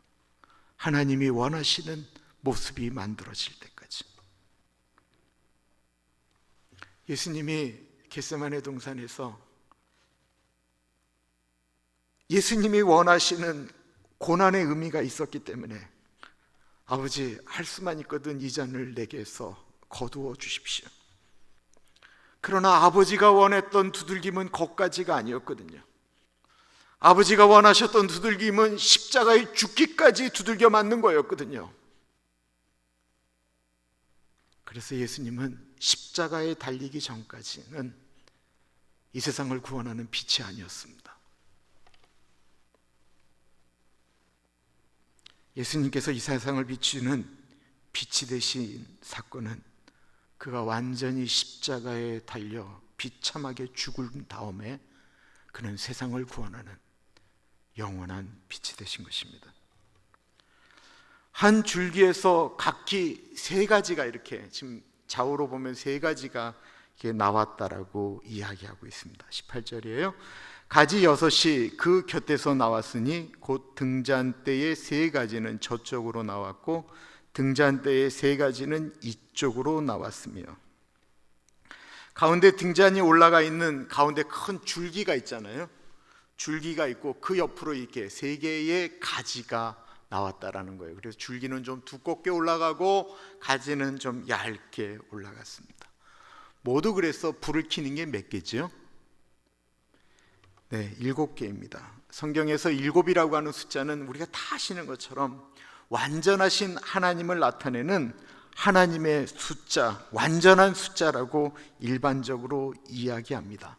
하나님이 원하시는 모습이 만들어질 때까지. 예수님이 겟세마네 동산에서 예수님이 원하시는 고난의 의미가 있었기 때문에 아버지, 할 수만 있거든 이 잔을 내게서 거두어 주십시오. 그러나 아버지가 원했던 두들김은 거기까지가 아니었거든요. 아버지가 원하셨던 두들김은 십자가에 죽기까지 두들겨 맞는 거였거든요. 그래서 예수님은 십자가에 달리기 전까지는 이 세상을 구원하는 빛이 아니었습니다. 예수님께서 이 세상을 비추는 빛이 되신 사건은 그가 완전히 십자가에 달려 비참하게 죽은 다음에 그는 세상을 구원하는 영원한 빛이 되신 것입니다. 한 줄기에서 각기 세 가지가 이렇게 지금 좌우로 보면 세 가지가 이렇게 나왔다라고 이야기하고 있습니다. 18절이에요. 가지 6이 그 곁에서 나왔으니 곧 등잔대의 세 가지는 저쪽으로 나왔고 등잔대의 세 가지는 이쪽으로 나왔으며, 가운데 등잔이 올라가 있는 가운데 큰 줄기가 있잖아요. 줄기가 있고 그 옆으로 이렇게 세 개의 가지가 나왔다라는 거예요. 그래서 줄기는 좀 두껍게 올라가고 가지는 좀 얇게 올라갔습니다. 모두 그래서 불을 켜는 게 몇 개죠? 네, 7개입니다. 성경에서 7이라고 하는 숫자는 우리가 다 아시는 것처럼 완전하신 하나님을 나타내는 하나님의 숫자, 완전한 숫자라고 일반적으로 이야기합니다.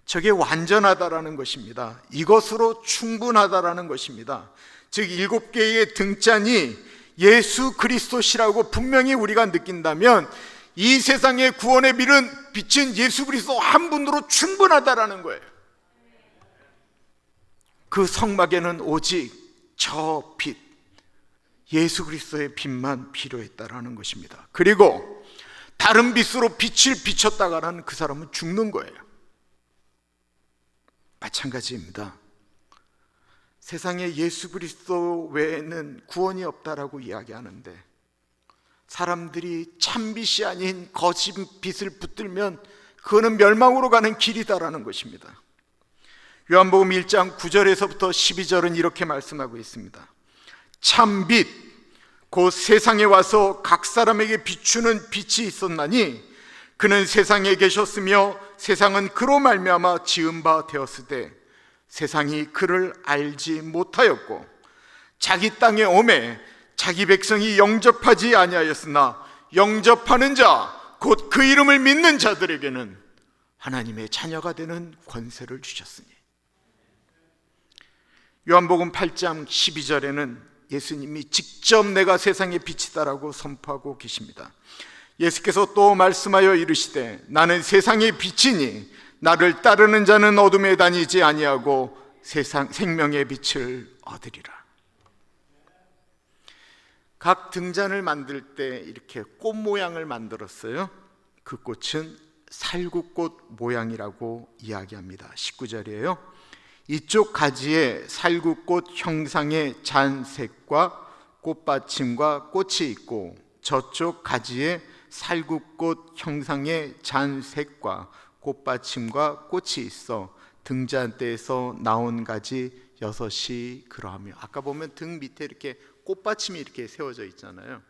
저게 완전하다라는 것입니다. 이것으로 충분하다라는 것입니다. 즉 7개의 등잔이 예수 그리스도시라고 분명히 우리가 느낀다면 이 세상의 구원의 빛은 예수 그리스도 한 분으로 충분하다라는 거예요. 그 성막에는 오직 저 빛, 예수 그리스도의 빛만 필요했다라는 것입니다. 그리고 다른 빛으로 빛을 비췄다가는 그 사람은 죽는 거예요. 마찬가지입니다. 세상에 예수 그리스도 외에는 구원이 없다라고 이야기하는데 사람들이 참빛이 아닌 거짓 빛을 붙들면 그거는 멸망으로 가는 길이다라는 것입니다. 요한복음 1장 9절에서부터 12절은 이렇게 말씀하고 있습니다. 참빛 곧 세상에 와서 각 사람에게 비추는 빛이 있었나니 그는 세상에 계셨으며 세상은 그로 말미암아 지은 바 되었으되 세상이 그를 알지 못하였고 자기 땅에 오매 자기 백성이 영접하지 아니하였으나 영접하는 자 곧 그 이름을 믿는 자들에게는 하나님의 자녀가 되는 권세를 주셨으니. 요한복음 8장 12절에는 예수님이 직접 내가 세상의 빛이다라고 선포하고 계십니다. 예수께서 또 말씀하여 이르시되 나는 세상의 빛이니 나를 따르는 자는 어둠에 다니지 아니하고 생명의 빛을 얻으리라. 각 등잔을 만들 때 이렇게 꽃 모양을 만들었어요. 그 꽃은 살구꽃 모양이라고 이야기합니다. 19절이에요. 이쪽 가지에 살구꽃 형상의 잔색과 꽃받침과 꽃이 있고 저쪽 가지에 살구꽃 형상의 잔색과 꽃받침과 꽃이 있어 등잔대에서 나온 가지 6이 그러하며. 아까 보면 등 밑에 이렇게 꽃받침이 이렇게 세워져 있잖아요.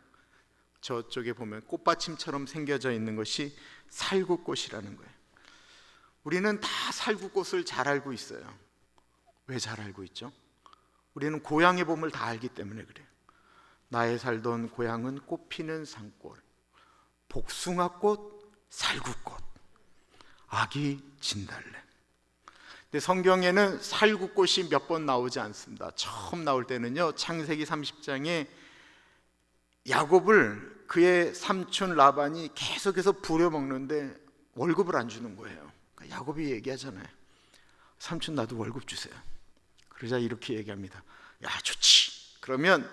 저쪽에 보면 꽃받침처럼 생겨져 있는 것이 살구꽃이라는 거예요. 우리는 다 살구꽃을 잘 알고 있어요. 왜 잘 알고 있죠? 우리는 고향의 봄을 다 알기 때문에 그래요. 나의 살던 고향은 꽃피는 산골, 복숭아꽃, 살구꽃, 아기 진달래. 근데 성경에는 살구꽃이 몇 번 나오지 않습니다. 처음 나올 때는요, 창세기 30장에 야곱을 그의 삼촌 라반이 계속해서 부려먹는데 월급을 안 주는 거예요. 그러니까 야곱이 얘기하잖아요. 삼촌 나도 월급 주세요. 그러자 이렇게 얘기합니다. 야, 좋지. 그러면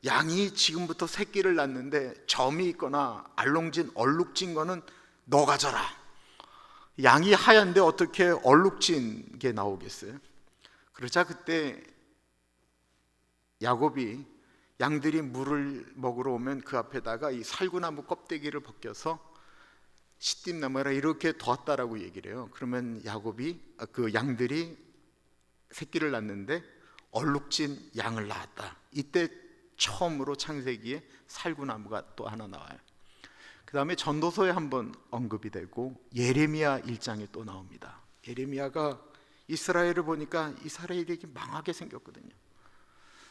양이 지금부터 새끼를 낳는데 점이 있거나 알롱진 얼룩진 거는 너 가져라. 양이 하얀데 어떻게 얼룩진 게 나오겠어요? 그러자 그때 야곱이 양들이 물을 먹으러 오면 그 앞에다가 이 살구나무 껍데기를 벗겨서 시띠나무라 이렇게 뒀다라고 얘기를 해요. 그러면 야곱이 그 양들이 새끼를 낳는데 얼룩진 양을 낳았다. 이때 처음으로 창세기에 살구나무가 또 하나 나와요. 그 다음에 전도서에 한번 언급이 되고 예레미야 1장에 또 나옵니다. 예레미야가 이스라엘을 보니까 이스라엘이 망하게 생겼거든요.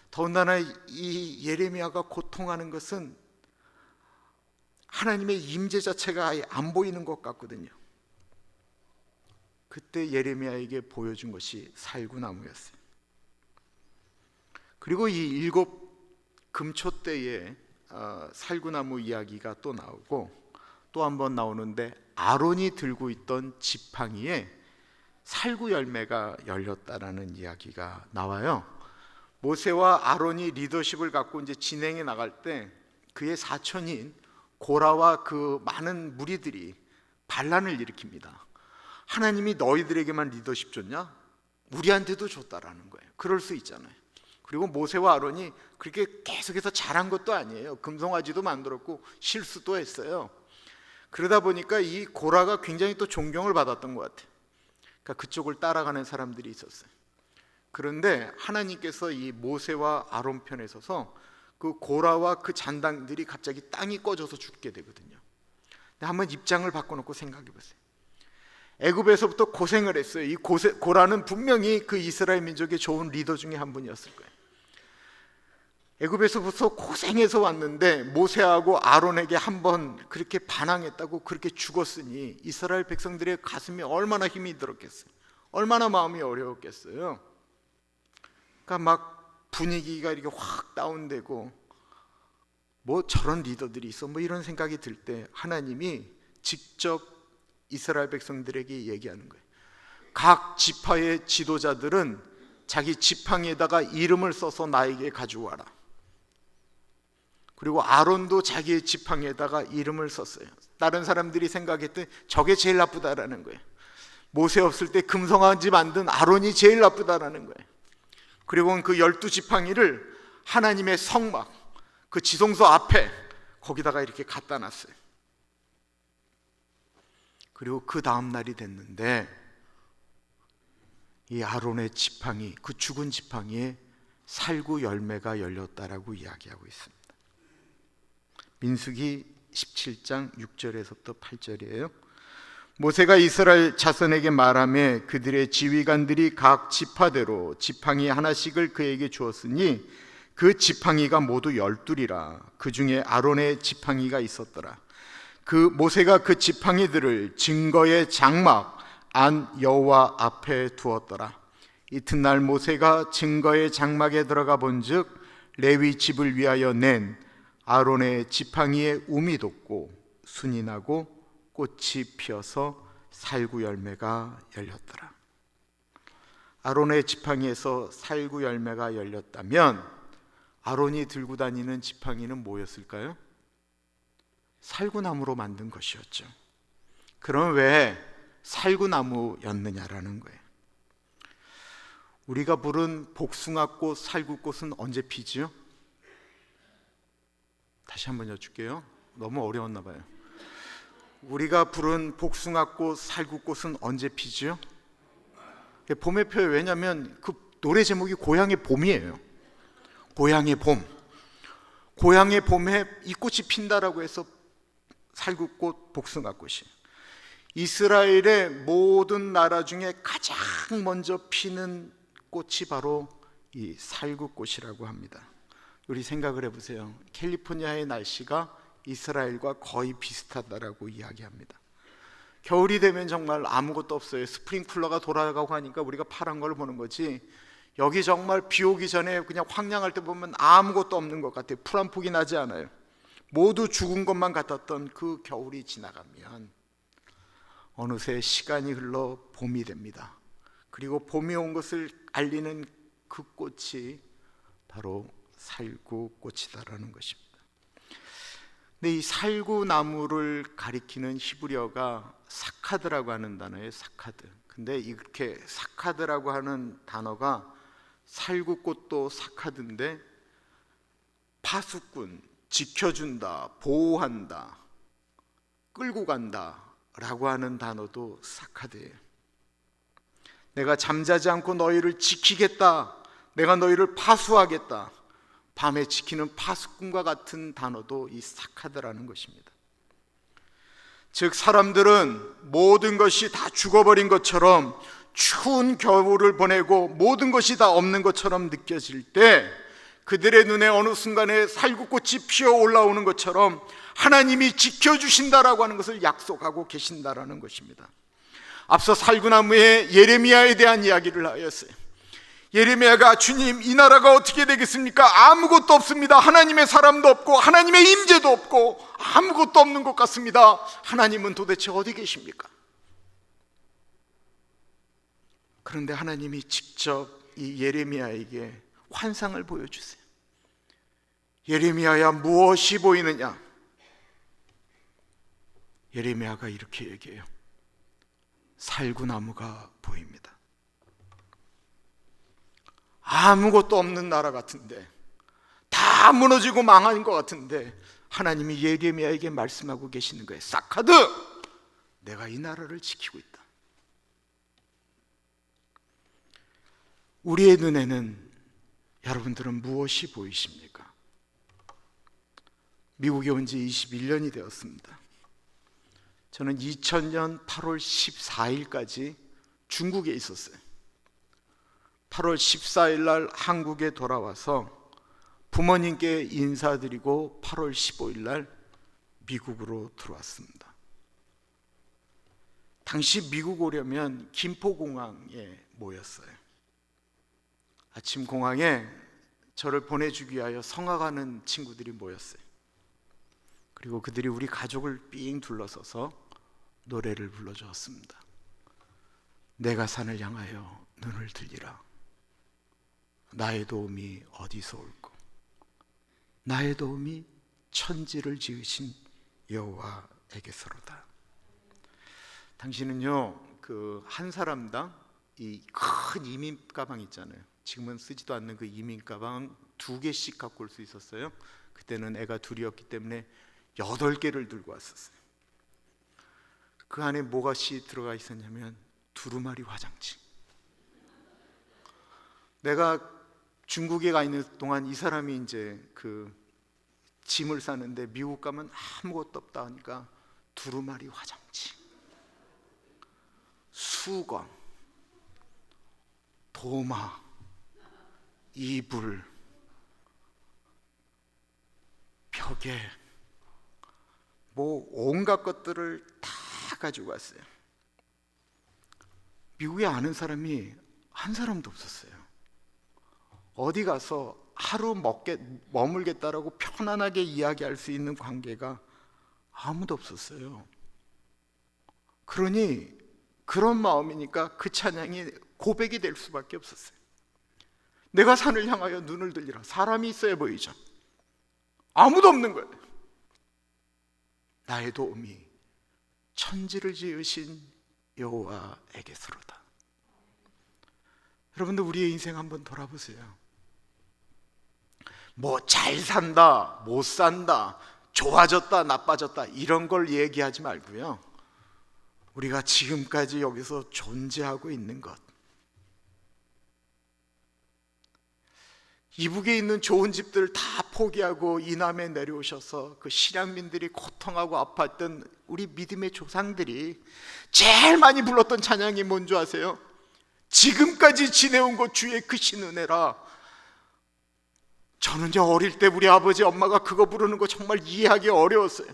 더군다나 이 예레미야가 고통하는 것은 하나님의 임재 자체가 아예 안 보이는 것 같거든요. 그때 예레미야에게 보여준 것이 살구나무였어요. 그리고 이 7 금초대에 살구나무 이야기가 또 나오고, 또 한 번 나오는데 아론이 들고 있던 지팡이에 살구 열매가 열렸다라는 이야기가 나와요. 모세와 아론이 리더십을 갖고 이제 진행해 나갈 때 그의 사촌인 고라와 그 많은 무리들이 반란을 일으킵니다. 하나님이 너희들에게만 리더십 줬냐? 우리한테도 줬다라는 거예요. 그럴 수 있잖아요. 그리고 모세와 아론이 그렇게 계속해서 잘한 것도 아니에요. 금송아지도 만들었고 실수도 했어요. 그러다 보니까 이 고라가 굉장히 또 존경을 받았던 것 같아요. 그러니까 그쪽을 따라가는 사람들이 있었어요. 그런데 하나님께서 이 모세와 아론 편에 서서 그 고라와 그 잔당들이 갑자기 땅이 꺼져서 죽게 되거든요. 근데 한번 입장을 바꿔놓고 생각해 보세요. 애굽에서부터 고생을 했어요. 이 고라는 분명히 그 이스라엘 민족의 좋은 리더 중에 한 분이었을 거예요. 애굽에서부터 고생해서 왔는데 모세하고 아론에게 한번 그렇게 반항했다고 그렇게 죽었으니 이스라엘 백성들의 가슴이 얼마나 힘이 들었겠어요. 얼마나 마음이 어려웠겠어요. 그러니까 막 분위기가 이렇게 확 다운되고, 뭐 저런 리더들이 있어, 뭐 이런 생각이 들 때 하나님이 직접 이스라엘 백성들에게 얘기하는 거예요. 각 지파의 지도자들은 자기 지팡이에다가 이름을 써서 나에게 가져와라. 그리고 아론도 자기의 지팡이에다가 이름을 썼어요. 다른 사람들이 생각했던 저게 제일 나쁘다라는 거예요. 모세 없을 때 금송아지 만든 아론이 제일 나쁘다라는 거예요. 그리고 그 12지팡이를 하나님의 성막, 그 지성소 앞에 거기다가 이렇게 갖다 놨어요. 그리고 그 다음 날이 됐는데 이 아론의 지팡이, 그 죽은 지팡이에 살구 열매가 열렸다라고 이야기하고 있습니다. 민수기 17장 6절에서부터 8절이에요. 모세가 이스라엘 자손에게 말하며 그들의 지휘관들이 각 지파대로 지팡이 하나씩을 그에게 주었으니 그 지팡이가 모두 12이라. 그 중에 아론의 지팡이가 있었더라. 그 모세가 그 지팡이들을 증거의 장막 안 여호와 앞에 두었더라. 이튿날 모세가 증거의 장막에 들어가 본즉 레위 집을 위하여 낸 아론의 지팡이에 움이 돋고 순이 나고 꽃이 피어서 살구 열매가 열렸더라. 아론의 지팡이에서 살구 열매가 열렸다면 아론이 들고 다니는 지팡이는 뭐였을까요? 살구나무로 만든 것이었죠. 그럼 왜 살구나무였느냐라는 거예요. 우리가 부른 복숭아꽃, 살구꽃은 언제 피지요? 다시 한번 여쭐게요. 너무 어려웠나 봐요. 우리가 부른 복숭아꽃, 살구꽃은 언제 피지요? 봄에 펴요. 왜냐하면 그 노래 제목이 고향의 봄이에요. 고향의 봄. 고향의 봄에 이 꽃이 핀다라고 해서 살구꽃, 복숭아꽃이. 이스라엘의 모든 나라 중에 가장 먼저 피는 꽃이 바로 이 살구꽃이라고 합니다. 우리 생각을 해보세요. 캘리포니아의 날씨가 이스라엘과 거의 비슷하다라고 이야기합니다. 겨울이 되면 정말 아무것도 없어요. 스프링쿨러가 돌아가고 하니까 우리가 파란 걸 보는 거지, 여기 정말 비 오기 전에 그냥 황량할 때 보면 아무것도 없는 것 같아요. 풀 한 폭이 나지 않아요. 모두 죽은 것만 같았던 그 겨울이 지나가면 어느새 시간이 흘러 봄이 됩니다. 그리고 봄이 온 것을 알리는 그 꽃이 바로 살구꽃이다라는 것입니다. 근데 이 살구나무를 가리키는 히브리어가 사카드라고 하는 단어예요. 사카드. 근데 이렇게 사카드라고 하는 단어가 살구꽃도 사카드인데 파수꾼, 지켜준다, 보호한다, 끌고 간다 라고 하는 단어도 사카드예요. 내가 잠자지 않고 너희를 지키겠다, 내가 너희를 파수하겠다, 밤에 지키는 파수꾼과 같은 단어도 이 사카드라는 것입니다. 즉 사람들은 모든 것이 다 죽어버린 것처럼, 추운 겨울을 보내고 모든 것이 다 없는 것처럼 느껴질 때 그들의 눈에 어느 순간에 살구꽃이 피어 올라오는 것처럼 하나님이 지켜주신다라고 하는 것을 약속하고 계신다라는 것입니다. 앞서 살구나무의 예레미야에 대한 이야기를 하였어요. 예레미야가 주님, 이 나라가 어떻게 되겠습니까? 아무것도 없습니다. 하나님의 사람도 없고 하나님의 임재도 없고 아무것도 없는 것 같습니다. 하나님은 도대체 어디 계십니까? 그런데 하나님이 직접 이 예레미야에게 환상을 보여주세요. 예레미야야, 무엇이 보이느냐? 예레미야가 이렇게 얘기해요. 살구나무가 보입니다. 아무것도 없는 나라 같은데, 다 무너지고 망한 것 같은데 하나님이 예레미야에게 말씀하고 계시는 거예요. 사카드, 내가 이 나라를 지키고 있다. 우리의 눈에는 여러분들은 무엇이 보이십니까? 미국에 온 지 21년이 되었습니다. 저는 2000년 8월 14일까지 중국에 있었어요. 8월 14일 날 한국에 돌아와서 부모님께 인사드리고 8월 15일 날 미국으로 들어왔습니다. 당시 미국 오려면 김포공항에 모였어요. 아침 공항에 저를 보내주기 위하여 성악하는 친구들이 모였어요. 그리고 그들이 우리 가족을 삥 둘러서서 노래를 불러주었습니다. 내가 산을 향하여 눈을 들리라. 나의 도움이 어디서 올꼬? 나의 도움이 천지를 지으신 여호와에게서로다. 당신은요, 그 한 사람당 이 큰 이민 가방 있잖아요. 지금은 쓰지도 않는 그 이민 가방 2개씩 갖고 올 수 있었어요. 그때는 애가 둘이었기 때문에 8개를 들고 왔었어요. 그 안에 뭐가시 들어가 있었냐면 두루마리 화장지. 내가 중국에 가 있는 동안 이 사람이 이제 그 짐을 싸는데 미국 가면 아무것도 없다 하니까 두루마리 화장지, 수건, 도마, 이불, 벽에 뭐 온갖 것들을 다 가지고 왔어요. 미국에 아는 사람이 한 사람도 없었어요. 어디 가서 하루 머물겠다라고 편안하게 이야기할 수 있는 관계가 아무도 없었어요. 그러니 그런 마음이니까 그 찬양이 고백이 될 수밖에 없었어요. 내가 산을 향하여 눈을 들리라. 사람이 있어야 보이죠. 아무도 없는 거예요. 나의 도움이 천지를 지으신 여호와에게서로다. 여러분들, 우리의 인생 한번 돌아보세요. 뭐 잘 산다, 못 산다, 좋아졌다, 나빠졌다 이런 걸 얘기하지 말고요, 우리가 지금까지 여기서 존재하고 있는 것, 이북에 있는 좋은 집들 다 포기하고 이남에 내려오셔서 그 실향민들이 고통하고 아팠던 우리 믿음의 조상들이 제일 많이 불렀던 찬양이 뭔지 아세요? 지금까지 지내온 것 주의 크신 은혜라. 저는 어릴 때 우리 아버지 엄마가 그거 부르는 거 정말 이해하기 어려웠어요.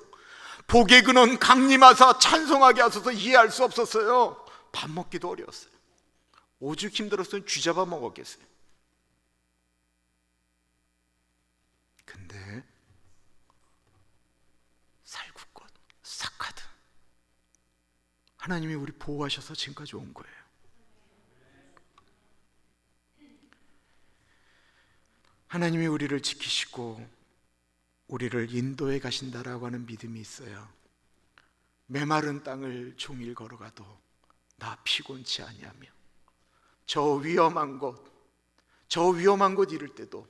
복의 근원 강림하사 찬송하게 하셔서 이해할 수 없었어요. 밥 먹기도 어려웠어요. 오죽 힘들었으면 쥐 잡아 먹었겠어요. 근데 살구꽃, 사카드, 하나님이 우리 보호하셔서 지금까지 온 거예요. 하나님이 우리를 지키시고 우리를 인도해 가신다라고 하는 믿음이 있어요. 메마른 땅을 종일 걸어가도 나 피곤치 아니하며 저 위험한 곳 이를 때도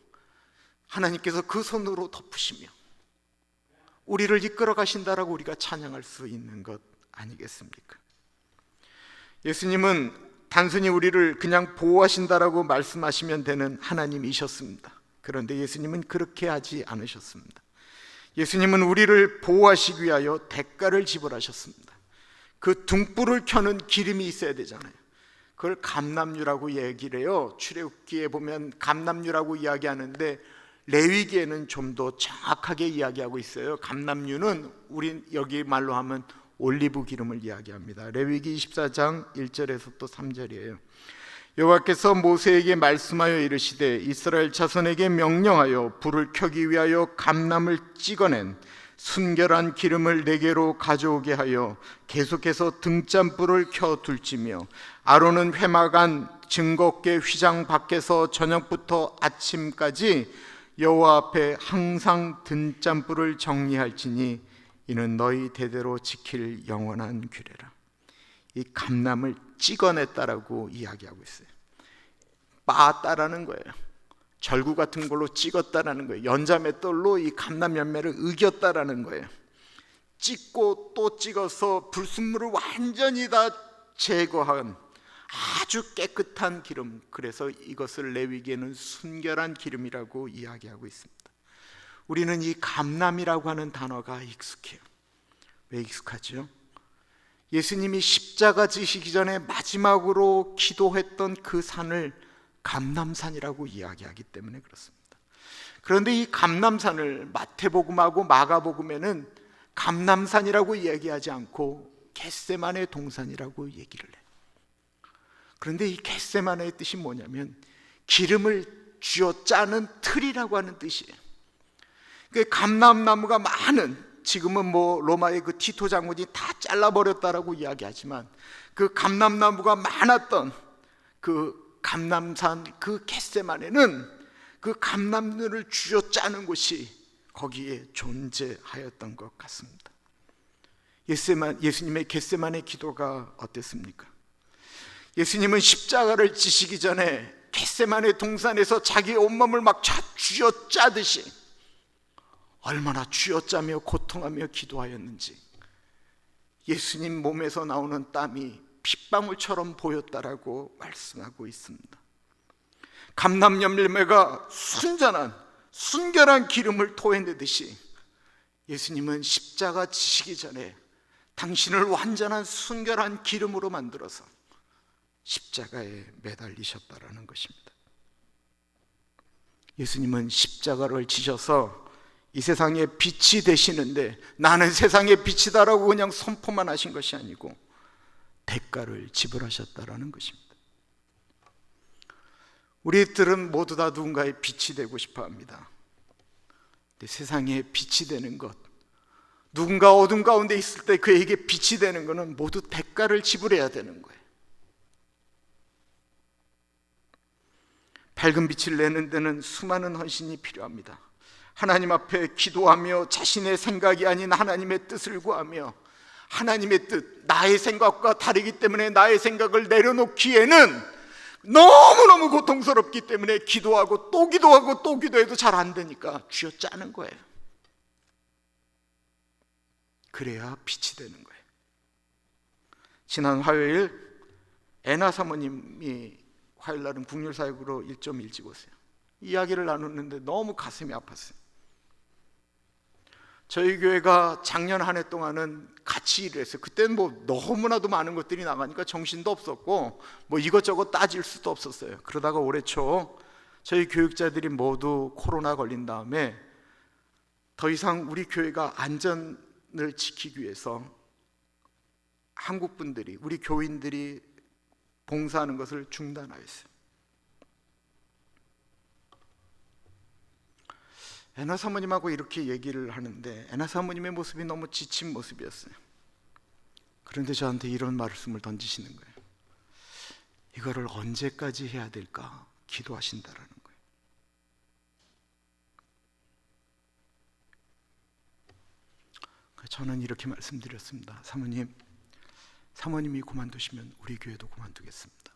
하나님께서 그 손으로 덮으시며 우리를 이끌어 가신다라고 우리가 찬양할 수 있는 것 아니겠습니까? 예수님은 단순히 우리를 그냥 보호하신다라고 말씀하시면 되는 하나님이셨습니다. 그런데 예수님은 그렇게 하지 않으셨습니다. 예수님은 우리를 보호하시기 위하여 대가를 지불하셨습니다. 그 등불을 켜는 기름이 있어야 되잖아요. 그걸 감람유라고 얘기를 해요. 출애굽기에 보면 감람유라고 이야기하는데 레위기에는 좀 더 정확하게 이야기하고 있어요. 감람유는 우리 여기 말로 하면 올리브 기름을 이야기합니다. 레위기 24장 1절에서 또 3절이에요. 여호와께서 모세에게 말씀하여 이르시되 이스라엘 자손에게 명령하여 불을 켜기 위하여 감람을 찍어낸 순결한 기름을 내게로 가져오게 하여 계속해서 등잔불을 켜둘지며 아론은 회막안 증거궤 휘장 밖에서 저녁부터 아침까지 여호와 앞에 항상 등잔불을 정리할지니 이는 너희 대대로 지킬 영원한 규례라. 이 감람을 찍어냈다라고 이야기하고 있어요. 빻았다라는 거예요. 절구 같은 걸로 찍었다라는 거예요. 연자맷돌로 이 감람 열매를 으겼다라는 거예요. 찍고 또 찍어서 불순물을 완전히 다 제거한 아주 깨끗한 기름, 그래서 이것을 레위기에는 순결한 기름이라고 이야기하고 있습니다. 우리는 이 감람이라고 하는 단어가 익숙해요. 왜 익숙하죠? 예수님이 십자가 지시기 전에 마지막으로 기도했던 그 산을 감람산이라고 이야기하기 때문에 그렇습니다. 그런데 이 감람산을 마태복음하고 마가복음에는 감람산이라고 이야기하지 않고 겟세마네 동산이라고 얘기를 해요. 그런데 이 겟세마네의 뜻이 뭐냐면 기름을 쥐어 짜는 틀이라고 하는 뜻이에요. 그 감람나무가 많은, 지금은 뭐 로마의 그 티토 장군이 다 잘라버렸다라고 이야기하지만 그 감람나무가 많았던 그 감람산 그 겟세마네는 그 감람들을 쥐어 짜는 곳이 거기에 존재하였던 것 같습니다. 예수님의 겟세마네 기도가 어땠습니까? 예수님은 십자가를 지시기 전에 겟세마네 동산에서 자기의 온몸을 막 쥐어 짜듯이 얼마나 쥐어짜며 고통하며 기도하였는지 예수님 몸에서 나오는 땀이 핏방울처럼 보였다라고 말씀하고 있습니다. 감람 열매가 순결한 기름을 토해내듯이 예수님은 십자가 지시기 전에 당신을 완전한 순결한 기름으로 만들어서 십자가에 매달리셨다라는 것입니다. 예수님은 십자가를 지셔서 이 세상에 빛이 되시는데 나는 세상의 빛이다라고 그냥 선포만 하신 것이 아니고 대가를 지불하셨다라는 것입니다. 우리들은 모두 다 누군가의 빛이 되고 싶어 합니다. 근데 세상에 빛이 되는 것, 누군가 어둠 가운데 있을 때 그에게 빛이 되는 것은 모두 대가를 지불해야 되는 거예요. 밝은 빛을 내는 데는 수많은 헌신이 필요합니다. 하나님 앞에 기도하며 자신의 생각이 아닌 하나님의 뜻을 구하며 하나님의 뜻, 나의 생각과 다르기 때문에 나의 생각을 내려놓기에는 너무너무 고통스럽기 때문에 기도하고 또 기도하고 또 기도해도 잘 안 되니까 쥐어짜는 거예요. 그래야 빛이 되는 거예요. 지난 화요일 애나 사모님이 화요일날은 국률사역으로 1점 일찍 오세요. 이야기를 나눴는데 너무 가슴이 아팠어요. 저희 교회가 작년 한 해 동안은 같이 일을 했어요. 그때는 뭐 너무나도 많은 것들이 나가니까 정신도 없었고 뭐 이것저것 따질 수도 없었어요. 그러다가 올해 초 저희 교육자들이 모두 코로나 걸린 다음에 더 이상 우리 교회가 안전을 지키기 위해서 한국 분들이, 우리 교인들이 봉사하는 것을 중단하였어요. 애나 사모님하고 이렇게 얘기를 하는데 애나 사모님의 모습이 너무 지친 모습이었어요. 그런데 저한테 이런 말씀을 던지시는 거예요. 이거를 언제까지 해야 될까 기도하신다라는 거예요. 저는 이렇게 말씀드렸습니다. 사모님이 그만두시면 우리 교회도 그만두겠습니다.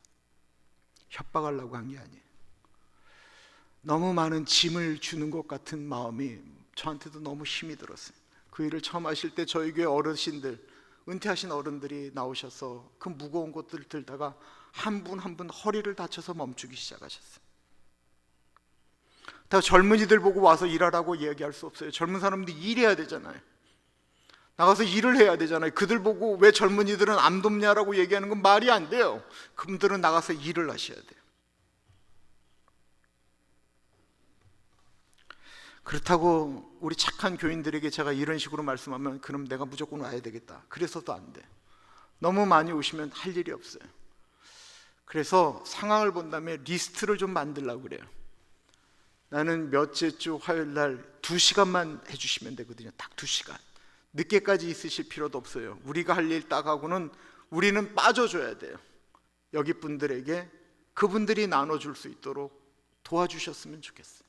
협박하려고 한 게 아니에요. 너무 많은 짐을 주는 것 같은 마음이 저한테도 너무 힘이 들었어요. 그 일을 처음 하실 때 저희 교회 어르신들, 은퇴하신 어른들이 나오셔서 그 무거운 것들을 들다가 한 분 한 분 허리를 다쳐서 멈추기 시작하셨어요. 다 젊은이들 보고 와서 일하라고 이야기할 수 없어요. 젊은 사람들이 일해야 되잖아요. 나가서 일을 해야 되잖아요. 그들 보고 왜 젊은이들은 안 돕냐라고 얘기하는 건 말이 안 돼요. 그분들은 나가서 일을 하셔야 돼요. 그렇다고 우리 착한 교인들에게 제가 이런 식으로 말씀하면 그럼 내가 무조건 와야 되겠다, 그래서도 안 돼. 너무 많이 오시면 할 일이 없어요. 그래서 상황을 본 다음에 리스트를 좀 만들려고 그래요. 나는 몇째 주 화요일 날 2시간만 해주시면 되거든요. 딱 2시간. 늦게까지 있으실 필요도 없어요. 우리가 할 일 딱 하고는 우리는 빠져줘야 돼요. 여기 분들에게 그분들이 나눠줄 수 있도록 도와주셨으면 좋겠어요.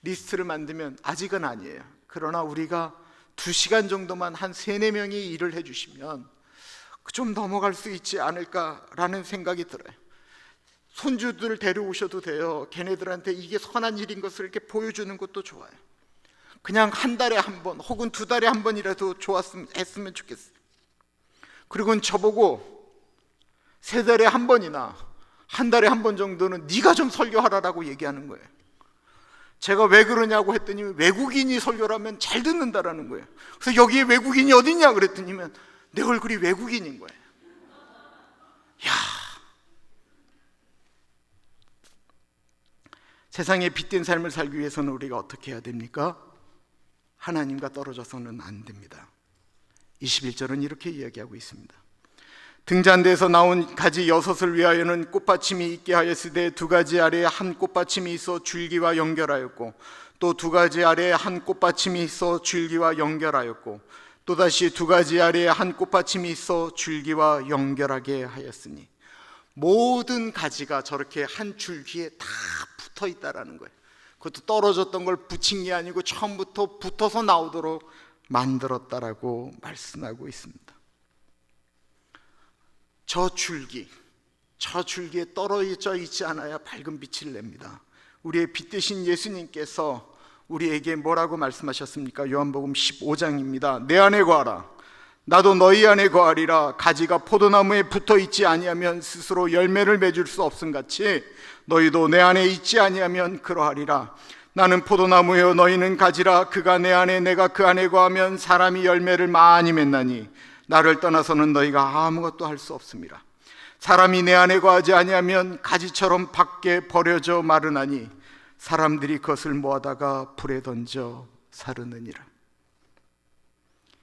리스트를 만들면 아직은 아니에요. 그러나 우리가 2시간 정도만 한 3-4명이 일을 해주시면 좀 넘어갈 수 있지 않을까라는 생각이 들어요. 손주들 데려오셔도 돼요. 걔네들한테 이게 선한 일인 것을 이렇게 보여주는 것도 좋아요. 그냥 한 달에 한 번 혹은 2달에 한 번이라도 했으면 좋겠어요. 그리고 저보고 3달에 한 번이나 한 달에 한 번 정도는 네가 좀 설교하라라고 얘기하는 거예요. 제가 왜 그러냐고 했더니 외국인이 설교라면 잘 듣는다라는 거예요. 그래서 여기에 외국인이 어딨냐 그랬더니 내 얼굴이 외국인인 거예요. 야, 세상에 빛된 삶을 살기 위해서는 우리가 어떻게 해야 됩니까? 하나님과 떨어져서는 안 됩니다. 21절은 이렇게 이야기하고 있습니다. 등잔대에서 나온 가지 6을 위하여는 꽃받침이 있게 하였으되 2가지 아래에 한 꽃받침이 있어 줄기와 연결하였고 또 2가지 아래에 한 꽃받침이 있어 줄기와 연결하였고 또다시 2가지 아래에 한 꽃받침이 있어 줄기와 연결하게 하였으니, 모든 가지가 저렇게 한 줄기에 다 붙어 있다라는 거예요. 그것도 떨어졌던 걸 붙인 게 아니고 처음부터 붙어서 나오도록 만들었다라고 말씀하고 있습니다. 저 줄기에 떨어져 있지 않아야 밝은 빛을 냅니다. 우리의 빛 되신 예수님께서 우리에게 뭐라고 말씀하셨습니까? 요한복음 15장입니다. 내 안에 거하라, 나도 너희 안에 거하리라. 가지가 포도나무에 붙어 있지 아니하면 스스로 열매를 맺을 수 없음같이 너희도 내 안에 있지 아니하면 그러하리라. 나는 포도나무요 너희는 가지라. 그가 내 안에 내가 그 안에 거하면 사람이 열매를 많이 맺나니 나를 떠나서는 너희가 아무것도 할 수 없음이라. 사람이 내 안에 거하지 아니하면 가지처럼 밖에 버려져 마르나니 사람들이 그것을 모아다가 불에 던져 사르느니라.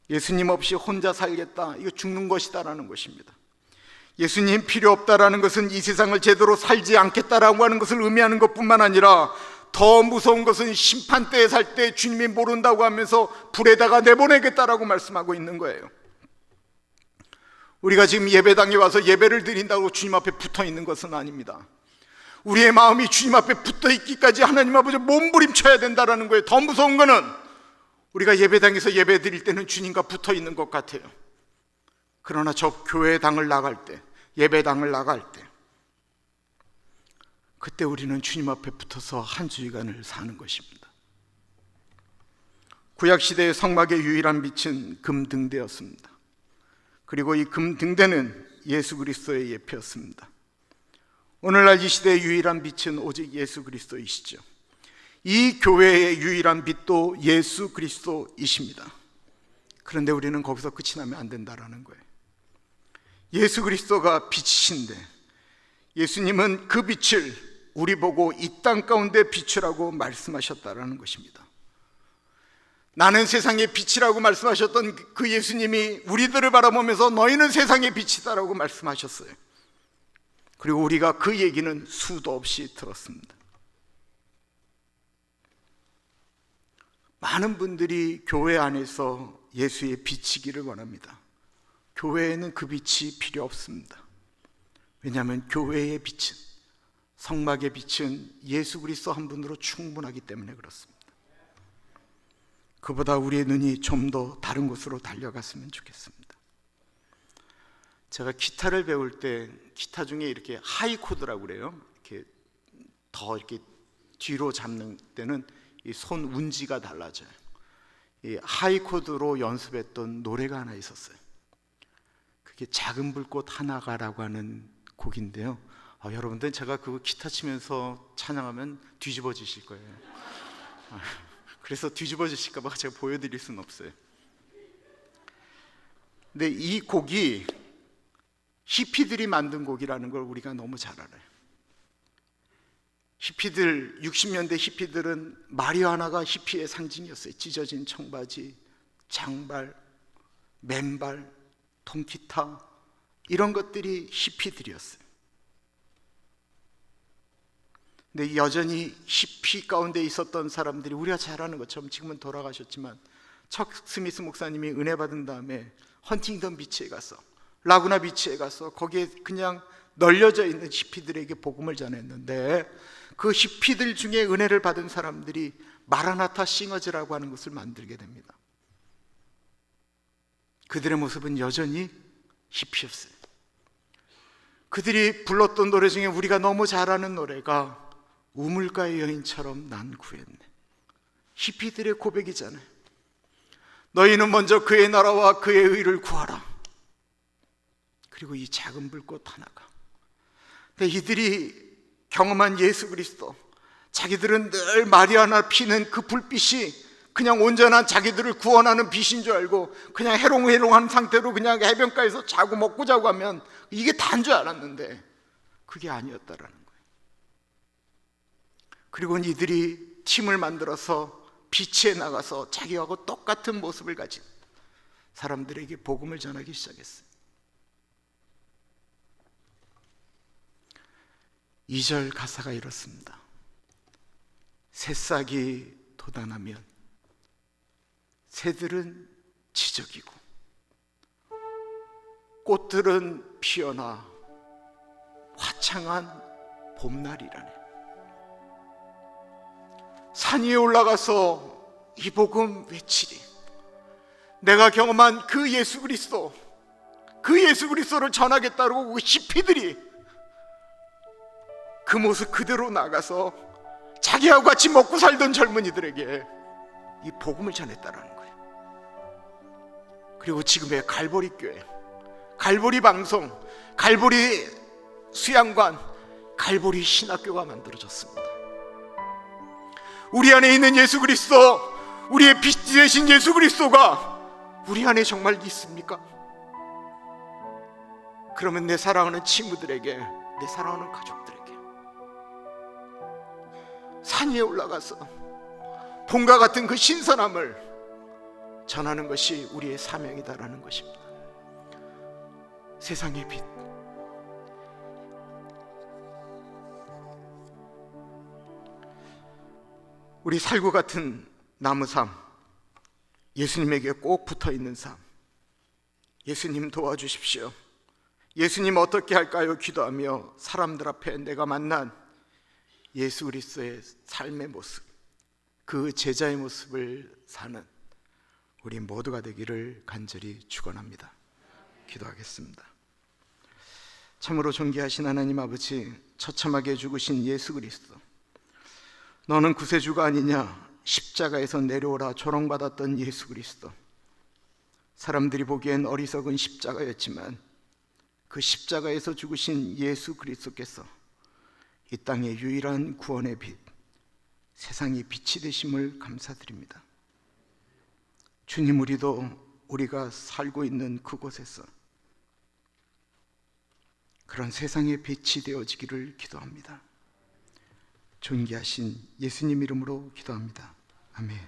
예수님 없이 혼자 살겠다, 이거 죽는 것이다라는 것입니다. 예수님 필요 없다라는 것은 이 세상을 제대로 살지 않겠다라고 하는 것을 의미하는 것뿐만 아니라 더 무서운 것은 심판대에 살 때 주님이 모른다고 하면서 불에다가 내보내겠다라고 말씀하고 있는 거예요. 우리가 지금 예배당에 와서 예배를 드린다고 주님 앞에 붙어 있는 것은 아닙니다. 우리의 마음이 주님 앞에 붙어 있기까지 하나님 아버지 몸부림쳐야 된다라는 거예요. 더 무서운 거는 우리가 예배당에서 예배 드릴 때는 주님과 붙어 있는 것 같아요. 그러나 저 교회당을 나갈 때, 예배당을 나갈 때, 그때 우리는 주님 앞에 붙어서 한 주일간을 사는 것입니다. 구약시대의 성막의 유일한 빛은 금등대였습니다. 그리고 이 금등대는 예수 그리스도의 예표였습니다. 오늘날 이 시대의 유일한 빛은 오직 예수 그리스도이시죠. 이 교회의 유일한 빛도 예수 그리스도이십니다. 그런데 우리는 거기서 끝이 나면 안 된다라는 거예요. 예수 그리스도가 빛이신데 예수님은 그 빛을 우리 보고 이 땅 가운데 비추라고 말씀하셨다라는 것입니다. 나는 세상의 빛이라고 말씀하셨던 그 예수님이 우리들을 바라보면서 너희는 세상의 빛이다라고 말씀하셨어요. 그리고 우리가 그 얘기는 수도 없이 들었습니다. 많은 분들이 교회 안에서 예수의 빛이기를 원합니다. 교회에는 그 빛이 필요 없습니다. 왜냐하면 교회의 빛은, 성막의 빛은 예수 그리스도 한 분으로 충분하기 때문에 그렇습니다. 그보다 우리의 눈이 좀 더 다른 곳으로 달려갔으면 좋겠습니다. 제가 기타를 배울 때 기타 중에 이렇게 하이 코드라고 그래요. 이렇게 더 이렇게 뒤로 잡는 때는 이 손 운지가 달라져요. 이 하이 코드로 연습했던 노래가 하나 있었어요. 그게 작은 불꽃 하나가라고 하는 곡인데요. 여러분들 제가 그거 기타 치면서 찬양하면 뒤집어지실 거예요. 그래서 뒤집어지실까 봐 제가 보여드릴 수는 없어요. 근데 이 곡이 히피들이 만든 곡이라는 걸 우리가 너무 잘 알아요. 히피들, 60년대 히피들은 마리화나가 히피의 상징이었어요. 찢어진 청바지, 장발, 맨발, 통기타, 이런 것들이 히피들이었어요. 근데 여전히 히피 가운데 있었던 사람들이, 우리가 잘 아는 것처럼 지금은 돌아가셨지만 척 스미스 목사님이 은혜 받은 다음에 헌팅턴 비치에 가서, 라구나 비치에 가서 거기에 그냥 널려져 있는 히피들에게 복음을 전했는데, 그 히피들 중에 은혜를 받은 사람들이 마라나타 싱어즈라고 하는 것을 만들게 됩니다. 그들의 모습은 여전히 히피였어요. 그들이 불렀던 노래 중에 우리가 너무 잘 아는 노래가 우물가의 여인처럼 난 구했네. 히피들의 고백이잖아요. 너희는 먼저 그의 나라와 그의 의를 구하라. 그리고 이 작은 불꽃 하나가. 근데 이들이 경험한 예수 그리스도, 자기들은 늘 마리아나 피는 그 불빛이 그냥 온전한 자기들을 구원하는 빛인 줄 알고 그냥 해롱해롱한 상태로 그냥 해변가에서 자고 먹고 자고 하면 이게 다인 줄 알았는데 그게 아니었다라는 거예요. 그리고 이들이 팀을 만들어서 빛에 나가서 자기하고 똑같은 모습을 가진 사람들에게 복음을 전하기 시작했어요. 2절 가사가 이렇습니다. 새싹이 돋아나면 새들은 지저귀고 꽃들은 피어나 화창한 봄날이라네. 산 위에 올라가서 이 복음 외치리. 내가 경험한 그 예수 그리스도, 그 예수 그리스도를 전하겠다고 그 히피들이 그 모습 그대로 나가서 자기하고 같이 먹고 살던 젊은이들에게 이 복음을 전했다라는 거예요. 그리고 지금의 갈보리 교회, 갈보리 방송, 갈보리 수양관, 갈보리 신학교가 만들어졌습니다. 우리 안에 있는 예수 그리스도, 우리의 빛 되신 예수 그리스도가 우리 안에 정말 있습니까? 그러면 내 사랑하는 친구들에게, 내 사랑하는 가족들에게 산 위에 올라가서 봄과 같은 그 신선함을 전하는 것이 우리의 사명이다라는 것입니다. 세상의 빛. 우리 살구 같은 나무 삶, 예수님에게 꼭 붙어 있는 삶, 예수님 도와주십시오. 예수님 어떻게 할까요? 기도하며 사람들 앞에 내가 만난 예수 그리스도의 삶의 모습, 그 제자의 모습을 사는 우리 모두가 되기를 간절히 축원합니다. 기도하겠습니다. 참으로 존귀하신 하나님 아버지, 처참하게 죽으신 예수 그리스도, 너는 구세주가 아니냐, 십자가에서 내려오라 조롱받았던 예수 그리스도, 사람들이 보기엔 어리석은 십자가였지만 그 십자가에서 죽으신 예수 그리스도께서 이 땅의 유일한 구원의 빛, 세상의 빛이 되심을 감사드립니다. 주님, 우리가 살고 있는 그곳에서 그런 세상의 빛이 되어지기를 기도합니다. 존귀하신 예수님 이름으로 기도합니다. 아멘.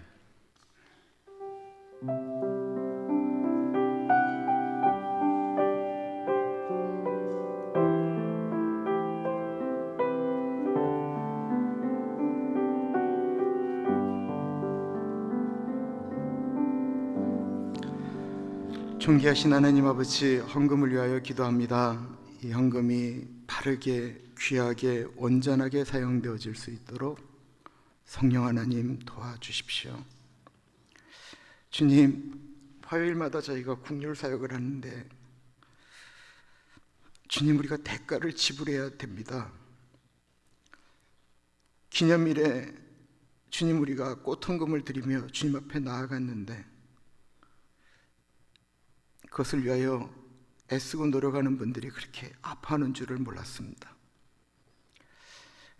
존귀하신 하나님 아버지, 헌금을 위하여 기도합니다. 이 헌금이 바르게, 귀하게, 온전하게 사용되어질 수 있도록 성령 하나님 도와주십시오. 주님, 화요일마다 저희가 국률 사역을 하는데 주님, 우리가 대가를 지불해야 됩니다. 기념일에 주님, 우리가 꽃헌금을 드리며 주님 앞에 나아갔는데 그것을 위하여 애쓰고 노력하는 분들이 그렇게 아파하는 줄을 몰랐습니다.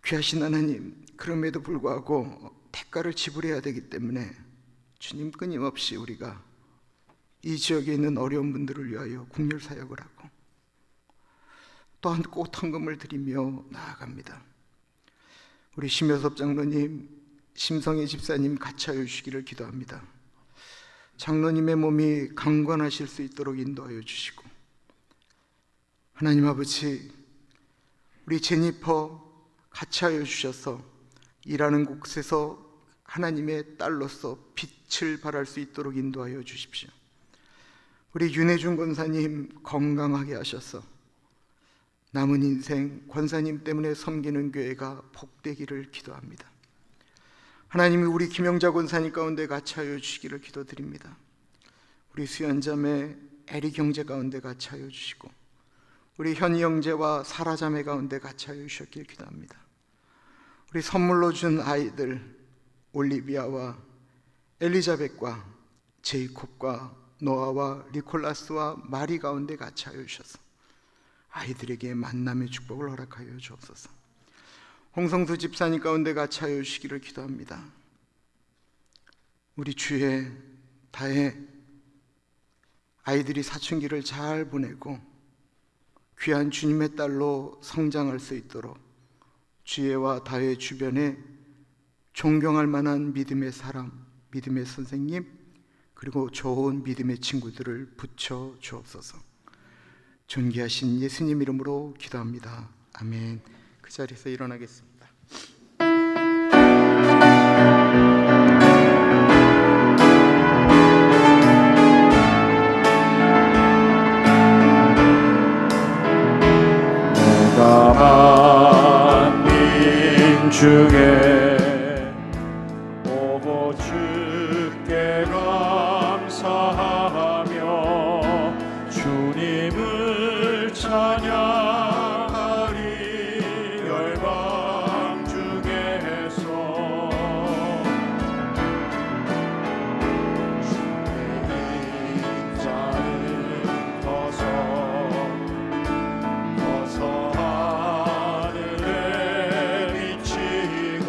귀하신 하나님, 그럼에도 불구하고 대가를 지불해야 되기 때문에 주님, 끊임없이 우리가 이 지역에 있는 어려운 분들을 위하여 국률 사역을 하고 또한 꽃헌금을 드리며 나아갑니다. 우리 심여섭 장로님, 심성애 집사님 같이하여 주시기를 기도합니다. 장로님의 몸이 강건하실 수 있도록 인도하여 주시고, 하나님 아버지, 우리 제니퍼 같이하여 주셔서 일하는 곳에서 하나님의 딸로서 빛을 발할 수 있도록 인도하여 주십시오. 우리 윤혜준 권사님 건강하게 하셔서 남은 인생 권사님 때문에 섬기는 교회가 복되기를 기도합니다. 하나님이 우리 김영자 권사님 가운데 같이하여 주시기를 기도드립니다. 우리 수연자매 에리 경제 가운데 같이하여 주시고, 우리 현희 형제와 사라 자매 가운데 같이하여 주셨기를 기도합니다. 우리 선물로 준 아이들 올리비아와 엘리자벳과 제이콥과 노아와 니콜라스와 마리 가운데 같이하여 주셔서 아이들에게 만남의 축복을 허락하여 주옵소서. 홍성수 집사님 가운데 같이하여 주시기를 기도합니다. 우리 주의 다혜 아이들이 사춘기를 잘 보내고 귀한 주님의 딸로 성장할 수 있도록 주혜와 다혜 주변에 존경할 만한 믿음의 사람, 믿음의 선생님, 그리고 좋은 믿음의 친구들을 붙여 주옵소서. 존귀하신 예수님 이름으로 기도합니다. 아멘. 그 자리에서 일어나겠습니다. 내가 만민 중에 오고 주께 감사하며 주님을 찬양하리. 열방 중에서 주의 인자는 커서 하늘에 비치고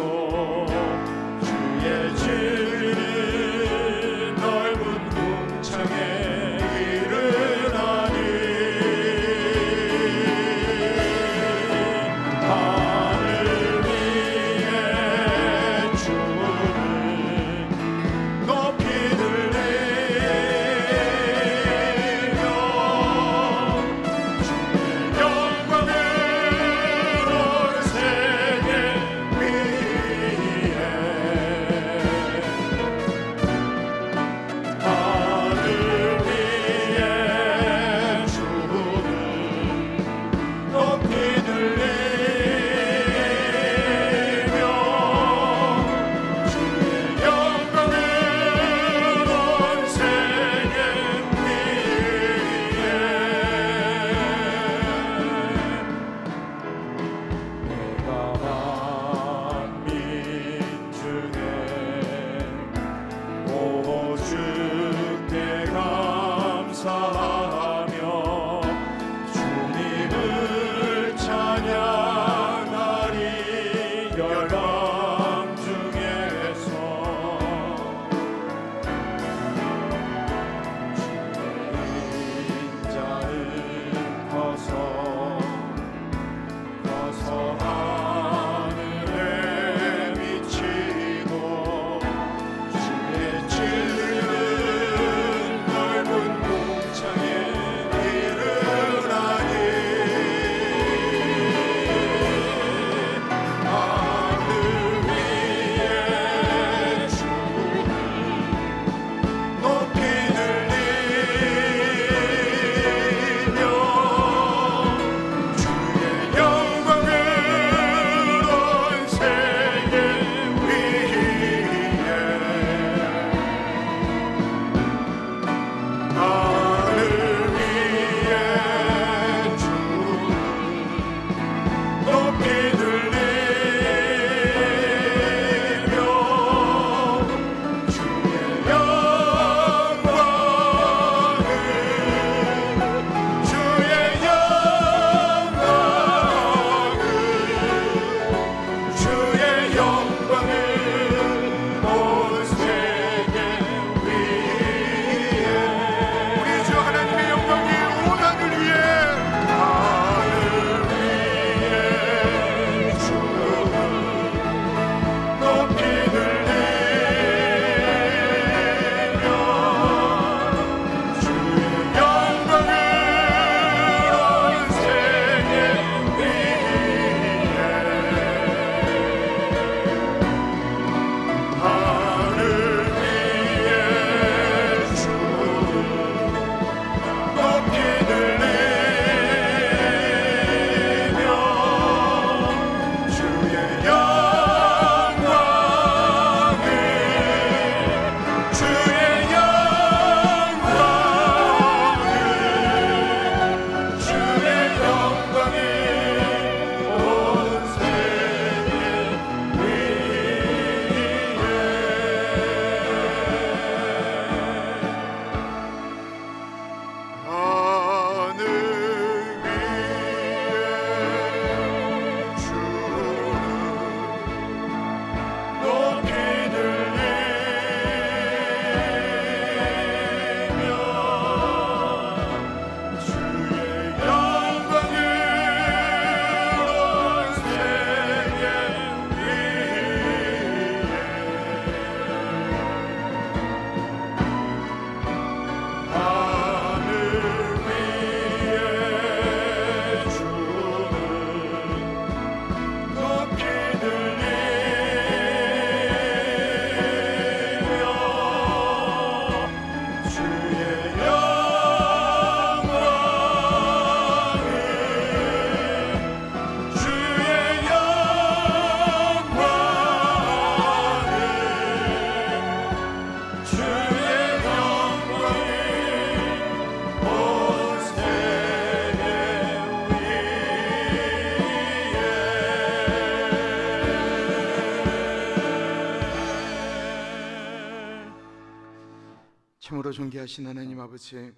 사랑하고 존귀하신 하나님 아버지,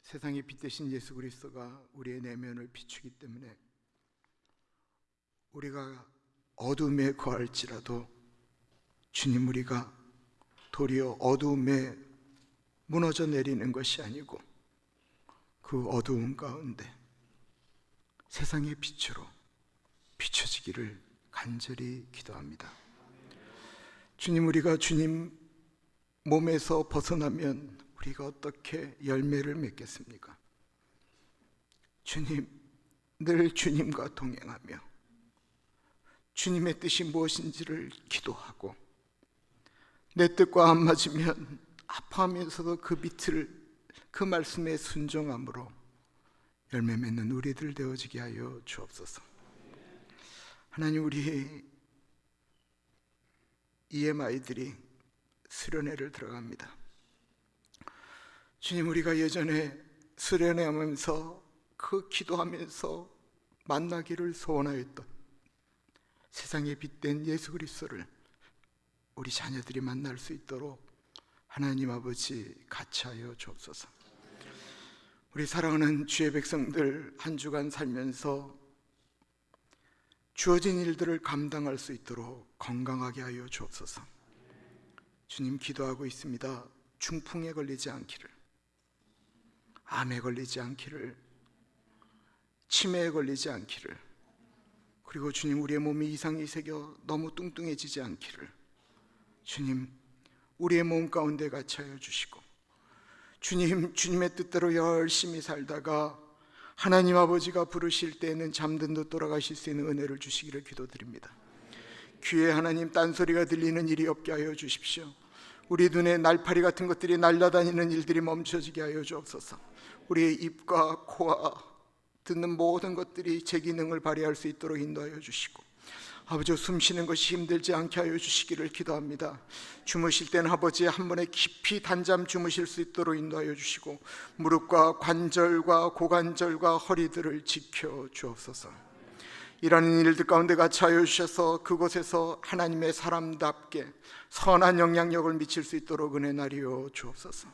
세상의 빛 되신 예수 그리스도가 우리의 내면을 비추기 때문에 우리가 어둠에 거할지라도 주님, 우리가 도리어 어둠에 무너져 내리는 것이 아니고 그 어두운 가운데 세상의 빛으로 비춰지기를 간절히 기도합니다. 주님, 우리가 주님 몸에서 벗어나면 우리가 어떻게 열매를 맺겠습니까? 주님, 늘 주님과 동행하며 주님의 뜻이 무엇인지를 기도하고 내 뜻과 안 맞으면 아파하면서도 그 말씀에 순종함으로 열매 맺는 우리들 되어지게 하여 주옵소서. 하나님, 우리 EMI들이 수련회를 들어갑니다. 주님, 우리가 예전에 수련회 하면서 그 기도하면서 만나기를 소원하였던 세상에 빛된 예수 그리스도를 우리 자녀들이 만날 수 있도록 하나님 아버지 같이 하여 주옵소서. 우리 사랑하는 주의 백성들 한 주간 살면서 주어진 일들을 감당할 수 있도록 건강하게 하여 주옵소서. 주님, 기도하고 있습니다. 중풍에 걸리지 않기를, 암에 걸리지 않기를, 치매에 걸리지 않기를, 그리고 주님, 우리의 몸이 이상이 새겨 너무 뚱뚱해지지 않기를 주님, 우리의 몸 가운데 같이 하여 주시고, 주님, 주님의 뜻대로 열심히 살다가 하나님 아버지가 부르실 때에는 잠든 듯 돌아가실 수 있는 은혜를 주시기를 기도드립니다. 귀에 하나님 딴소리가 들리는 일이 없게 하여 주십시오. 우리 눈에 날파리 같은 것들이 날아다니는 일들이 멈춰지게 하여 주옵소서. 우리의 입과 코와 듣는 모든 것들이 제 기능을 발휘할 수 있도록 인도하여 주시고, 아버지, 숨 쉬는 것이 힘들지 않게 하여 주시기를 기도합니다. 주무실 때는 아버지 한 번에 깊이 단잠 주무실 수 있도록 인도하여 주시고, 무릎과 관절과 고관절과 허리들을 지켜 주옵소서. 이라는 일들 가운데 같이 하여 주셔서 그곳에서 하나님의 사람답게 선한 영향력을 미칠 수 있도록 은혜 나리여 주옵소서.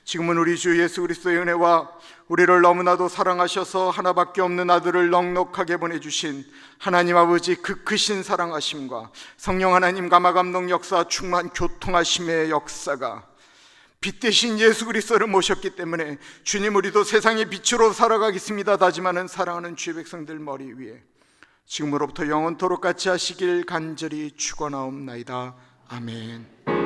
지금은 우리 주 예수 그리스도의 은혜와 우리를 너무나도 사랑하셔서 하나밖에 없는 아들을 넉넉하게 보내주신 하나님 아버지 그 크신 사랑하심과 성령 하나님 감화감동 역사 충만 교통하심의 역사가 빛 대신 예수 그리스도를 모셨기 때문에 주님, 우리도 세상의 빛으로 살아가겠습니다 다짐하는 사랑하는 주의 백성들 머리 위에 지금으로부터 영원토록 같이 하시길 간절히 축원하옵나이다. 아멘.